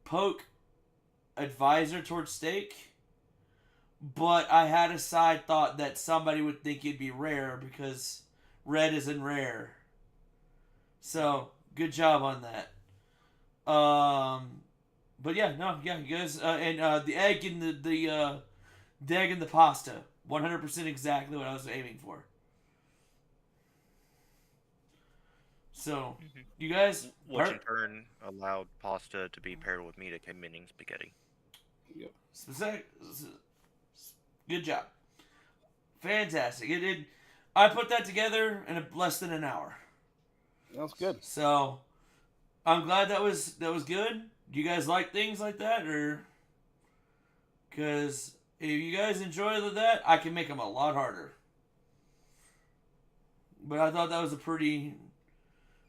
poke advisor towards steak. But I had a side thought that somebody would think it'd be rare because red isn't rare. So, good job on that. But yeah, no, yeah, you guys, and the egg and the egg and the pasta, 100% exactly what I was aiming for. So, you guys, Which in turn allowed pasta to be paired with meat, meaning spaghetti. Yep. Good job. Fantastic. I put that together in less than an hour. That was good. So, I'm glad that was good. Do you guys like things like that, or? Because if you guys enjoy that, I can make them a lot harder. But I thought that was a pretty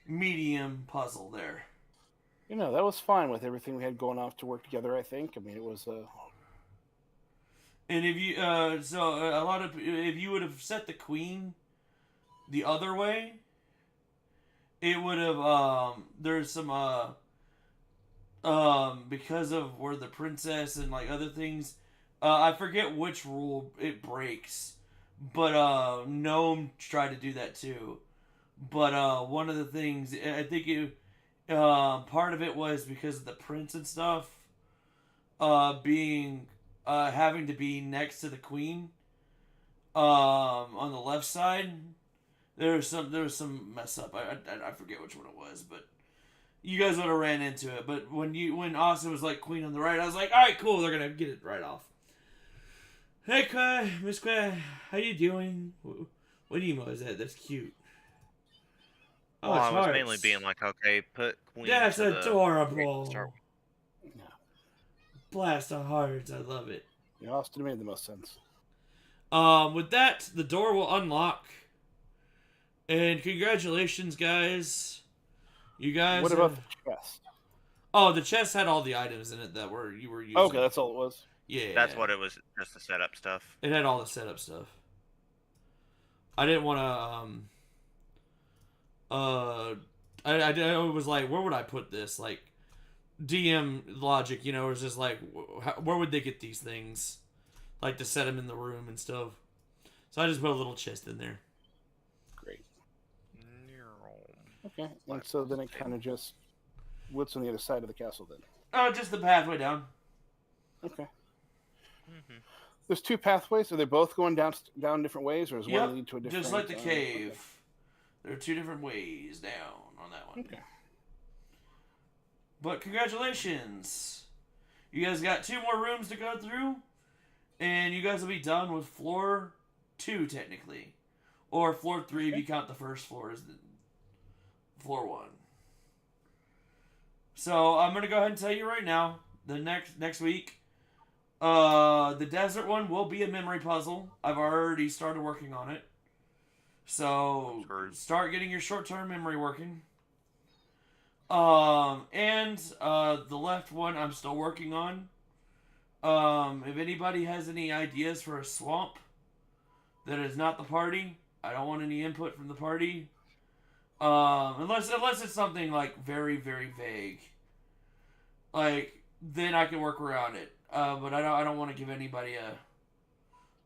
medium puzzle there. You know, that was fine with everything we had going off to work together, I think. I mean, it was And if you, if you would have set the queen the other way, it would have, there's some, because of where the princess and, like, other things, I forget which rule it breaks, but, Gnome tried to do that too. But, one of the things, I think part of it was because of the prince and stuff, having to be next to the queen, on the left side. There was some mess up. I forget which one it was, but you guys would have ran into it. But when Austin was like queen on the right, I was like, all right, cool, they're gonna get it right off. Hey, Miss Quay, how you doing? What emo is that? That's cute. Oh, Well, it's I was hearts. mainly being like, okay, put queen. That's to the adorable. start. Blast of hearts, I love it. Yeah, Austin made the most sense. With that, the door will unlock, And congratulations, guys. You guys. What about the chest? Oh, the chest had all the items in it that you were using. Okay, that's all it was. Yeah. That's what it was. Just the setup stuff. It had all the setup stuff. I didn't want to. I was like, where would I put this? Like, DM logic, you know, is just like, where would they get these things? Like to set them in the room and stuff. So I just put a little chest in there. Great. Okay, and so then it kind of just, what's on the other side of the castle then? Just the pathway down. Okay. There's 2 pathways. Are they both going down different ways, or is one lead to a different? Just like the cave. Okay. There are 2 different ways down on that one. Okay. But congratulations, you guys got 2 more rooms to go through, and you guys will be done with floor 2 technically, or floor 3 if you count the first floor as the floor 1. So I'm gonna go ahead and tell you right now, the next week. The desert one will be a memory puzzle. I've already started working on it. So start getting your short-term memory working. And the left one I'm still working on. If anybody has any ideas for a swamp that is not the party, I don't want any input from the party. Unless it's something like very, very vague. Like, then I can work around it. But I don't want to give anybody a,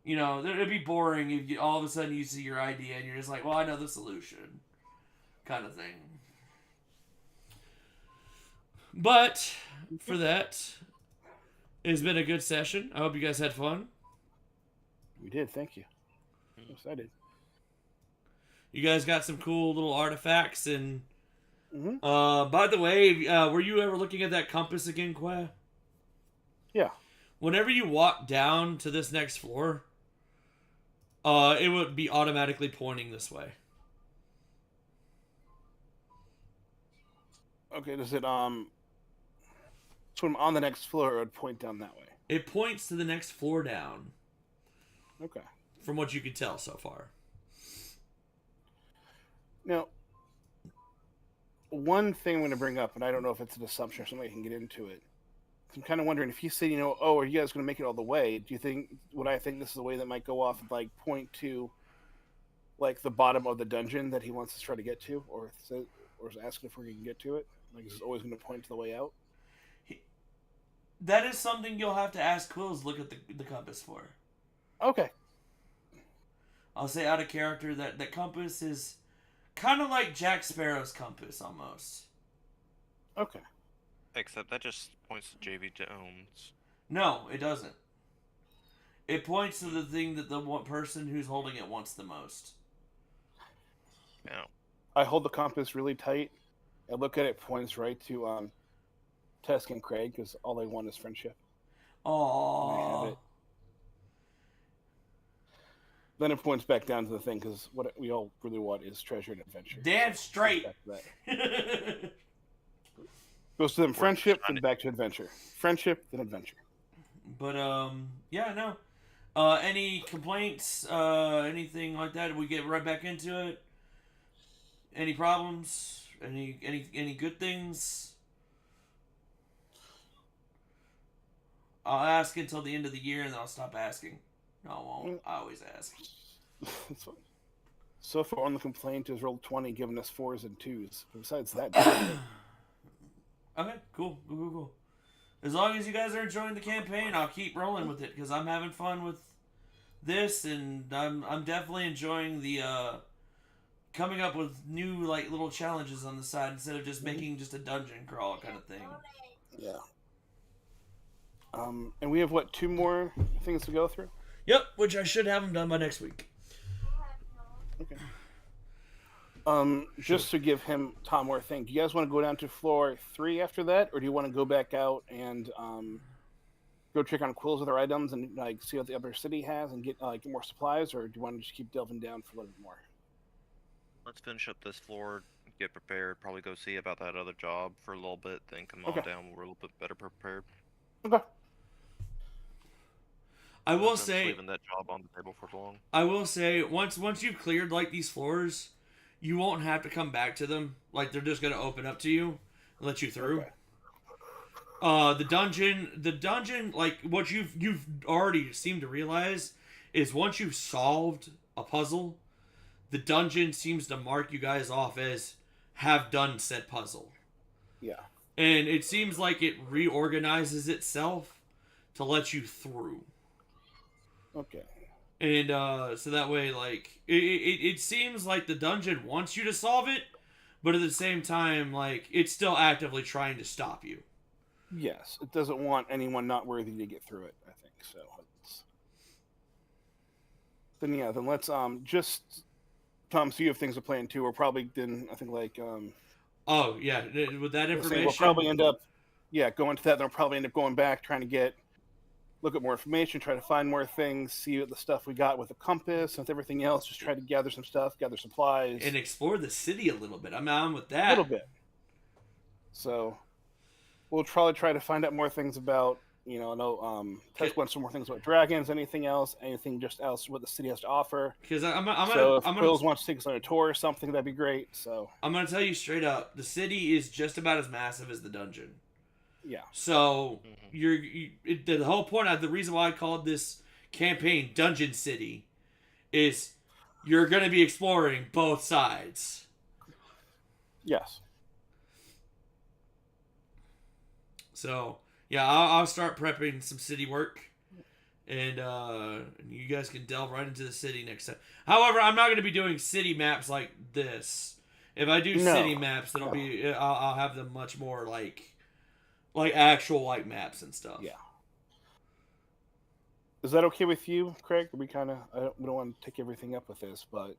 you know, it'd be boring if all of a sudden you see your idea and you're just like, well, I know the solution, kind of thing. But for that, it's been a good session. I hope you guys had fun. We did, thank you. Yes, I did. You guys got some cool little artifacts and. By the way, were you ever looking at that compass again, Qua? Yeah. Whenever you walk down to this next floor, it would be automatically pointing this way. Okay, does it, so I'm on the next floor, it would point down that way? It points to the next floor down. Okay. From what you can tell so far. Now, one thing I'm going to bring up, and I don't know if it's an assumption or something I can get into it. I'm kind of wondering if he said, you know, oh, are you guys going to make it all the way? Do you think, would I think this is a way that might go off and like point to like the bottom of the dungeon that he wants to try to get to, or is asking if we can get to it? Like, is it always going to point to the way out? That is something you'll have to ask Quills look at the compass for. Okay. I'll say out of character that the compass is kind of like Jack Sparrow's compass almost. Okay. Except that just points to JV Jones. No, it doesn't. It points to the thing that the one person who's holding it wants the most. Yeah. I hold the compass really tight. I look at it, points right to Tusk and Craig, because all they want is friendship. Aww. Then it points back down to the thing, because what we all really want is treasure and adventure. Damn straight. Goes to them friendship, then back to adventure. Friendship, then adventure. But yeah, no. Any complaints? Anything like that? We get right back into it. Any problems? Any good things? I'll ask until the end of the year, and then I'll stop asking. No, I won't. I always ask. So far on the complaint is rolled 20, giving us 4s and 2s. Besides that, okay, cool. As long as you guys are enjoying the campaign, I'll keep rolling with it because I'm having fun with this, and I'm definitely enjoying the coming up with new like little challenges on the side instead of just making just a dungeon crawl kind of thing. Yeah. And we have what, 2 more things to go through? Yep, which I should have them done by next week. Okay. Just to give Tom more thing, do you guys want to go down to floor 3 after that, or do you want to go back out and go check on Quill's other items and like see what the other city has and get get more supplies, or do you want to just keep delving down for a little bit more? Let's finish up this floor, get prepared, probably go see about that other job for a little bit, then come on down. We're a little bit better prepared. Okay. I will say, leaving that job on the table for long. I will say, once you've cleared like these floors, you won't have to come back to them. Like, they're just gonna open up to you and let you through. Okay. The dungeon, like what you've already seemed to realize is once you've solved a puzzle, the dungeon seems to mark you guys off as have done said puzzle. Yeah. And it seems like it reorganizes itself to let you through. Okay. And so that way, like, it seems like the dungeon wants you to solve it, but at the same time, like, it's still actively trying to stop you. Yes, it doesn't want anyone not worthy to get through it. I think so. Then let's just Tom. So you have things to plan too. We're probably then I think like Oh yeah, with that information, we'll probably end up going to that. Then we'll probably end up going back trying to look at more information, try to find more things, see what the stuff we got with the compass and with everything else. Just try to gather some stuff, gather supplies, and explore the city a little bit. I'm on with that. A little bit. So we'll probably try to find out more things about, touch on some more things about dragons, anything just else what the city has to offer. Because if Quills wants to take us on a tour or something, that'd be great. So I'm gonna tell you straight up, the city is just about as massive as the dungeon. Yeah. So the whole point of the reason why I called this campaign Dungeon City is you're gonna be exploring both sides. Yes. So yeah, I'll start prepping some city work, and you guys can delve right into the city next time. However, I'm not going to be doing city maps like this. If I do city maps, I'll have them much more like actual like maps and stuff. Yeah. Is that okay with you, Craig? We don't want to take everything up with this, but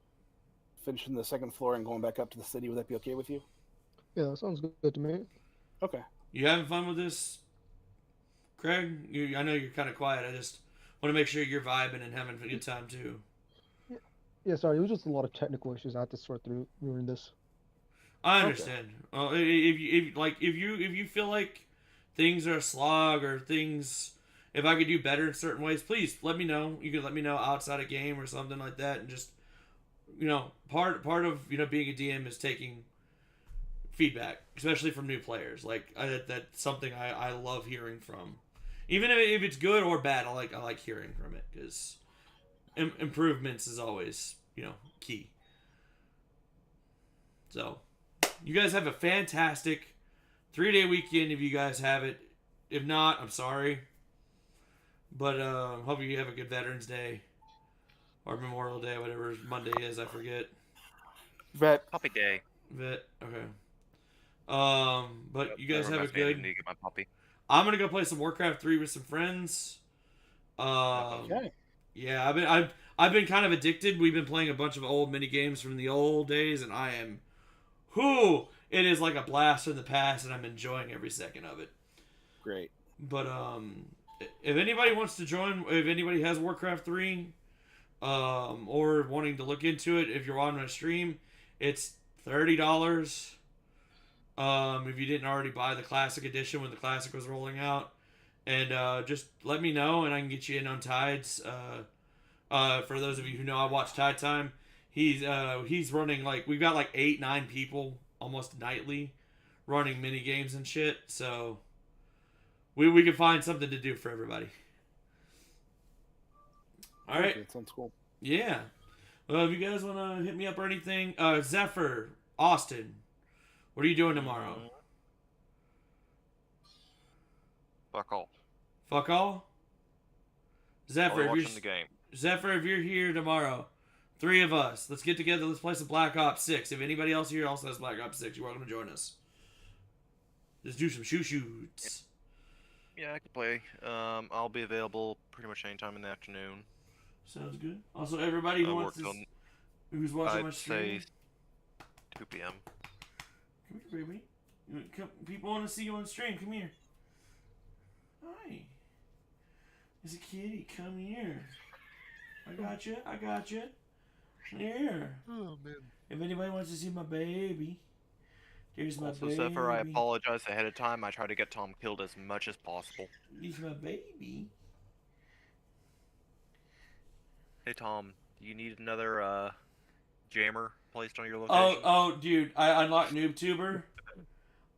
finishing the second floor and going back up to the city, would that be okay with you? Yeah, that sounds good to me. Okay. You having fun with this, Craig? I know you're kind of quiet. I just want to make sure you're vibing and having a good time too. Yeah, sorry, it was just a lot of technical issues I had to sort through during this. I understand. If you feel like things are a slog or things, if I could do better in certain ways, please let me know. You can let me know outside a game or something like that, and just part of being a DM is taking feedback, especially from new players. That's something I love hearing from, even if it's good or bad. I like hearing from it because improvements is always key. So you guys have a fantastic 3-day weekend if you guys have it. If not, I'm sorry, but hope you have a good Veterans Day or Memorial Day, whatever Monday is. I forget. Puppy Day. Vet. Okay. But you guys have a good. I need to get my puppy. I'm gonna go play some Warcraft 3 with some friends. Okay. Yeah, I've been kind of addicted. We've been playing a bunch of old mini games from the old days, and it is like a blast from the past, and I'm enjoying every second of it. Great. But if anybody wants to join, if anybody has Warcraft 3, or wanting to look into it, if you're on my stream, it's $30. If you didn't already buy the Classic Edition when the Classic was rolling out. And just let me know, and I can get you in on Tides. For those of you who know, I watch Tide Time. He's running, we've got 8-9 people almost nightly running mini games and shit. So we can find something to do for everybody. All right. That sounds cool. Yeah. Well, if you guys want to hit me up or anything, Zephyr, Austin, what are you doing tomorrow? Fuck all. Fuck all? Zephyr, Watching the game. Zephyr, if you're here tomorrow, 3 of us, let's get together, let's play some Black Ops 6. If anybody else here also has Black Ops 6, you're welcome to join us. Let's do some shoots. Yeah, I can play. I'll be available pretty much anytime in the afternoon. Sounds good. Also, everybody who who's watching my stream, say 2 p.m. Come here, baby. People want to see you on stream. Come here. Hi. There's a kitty. Come here. I got you. Here. Oh, man. If anybody wants to see my baby, here's my baby. Zephyr, I apologize ahead of time. I try to get Tom killed as much as possible. He's my baby. Hey, Tom, do you need another jammer placed on your location? Dude, I unlocked NoobTuber.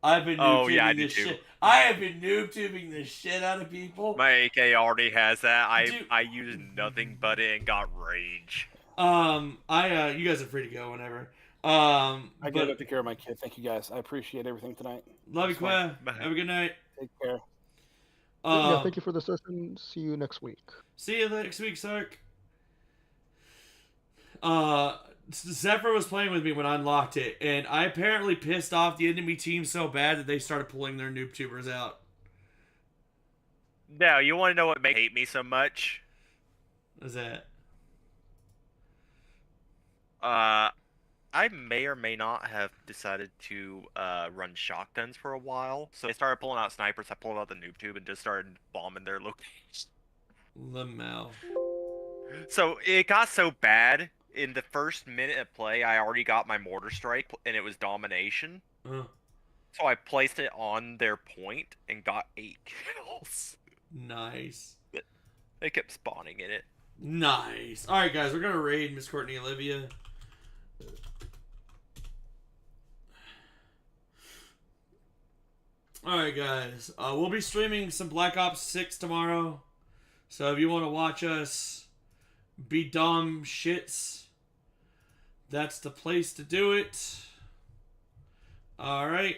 I've been Oh, yeah, I NoobTubing do this too. shit. I have been NoobTubing the shit out of people. My AK already has that. Dude. I used nothing but it and got rage. You guys are free to go whenever. I but gotta take care of my kid. Thank you guys. I appreciate everything tonight. love you, It's fun. Quay. Have a good night. Take care. Yeah, thank you for the session. See you next week. See you next week, Sark. Zephyr was playing with me when I unlocked it, and I apparently pissed off the enemy team so bad that they started pulling their NoobTubers out. No, you want to know what makes me hate me so much? What's that? I may or may not have decided to run shotguns for a while. So I started pulling out snipers. I pulled out the noob tube and just started bombing their location. Lamau. So it got so bad in the first minute of play, I already got my mortar strike, and it was domination. So I placed it on their point and got 8 kills. Nice. They kept spawning in it. Nice. All right, guys, we're gonna raid Miss Courtney Olivia. All right, guys. We'll be streaming some Black Ops 6 tomorrow. So if you want to watch us be dumb shits, that's the place to do it. All right.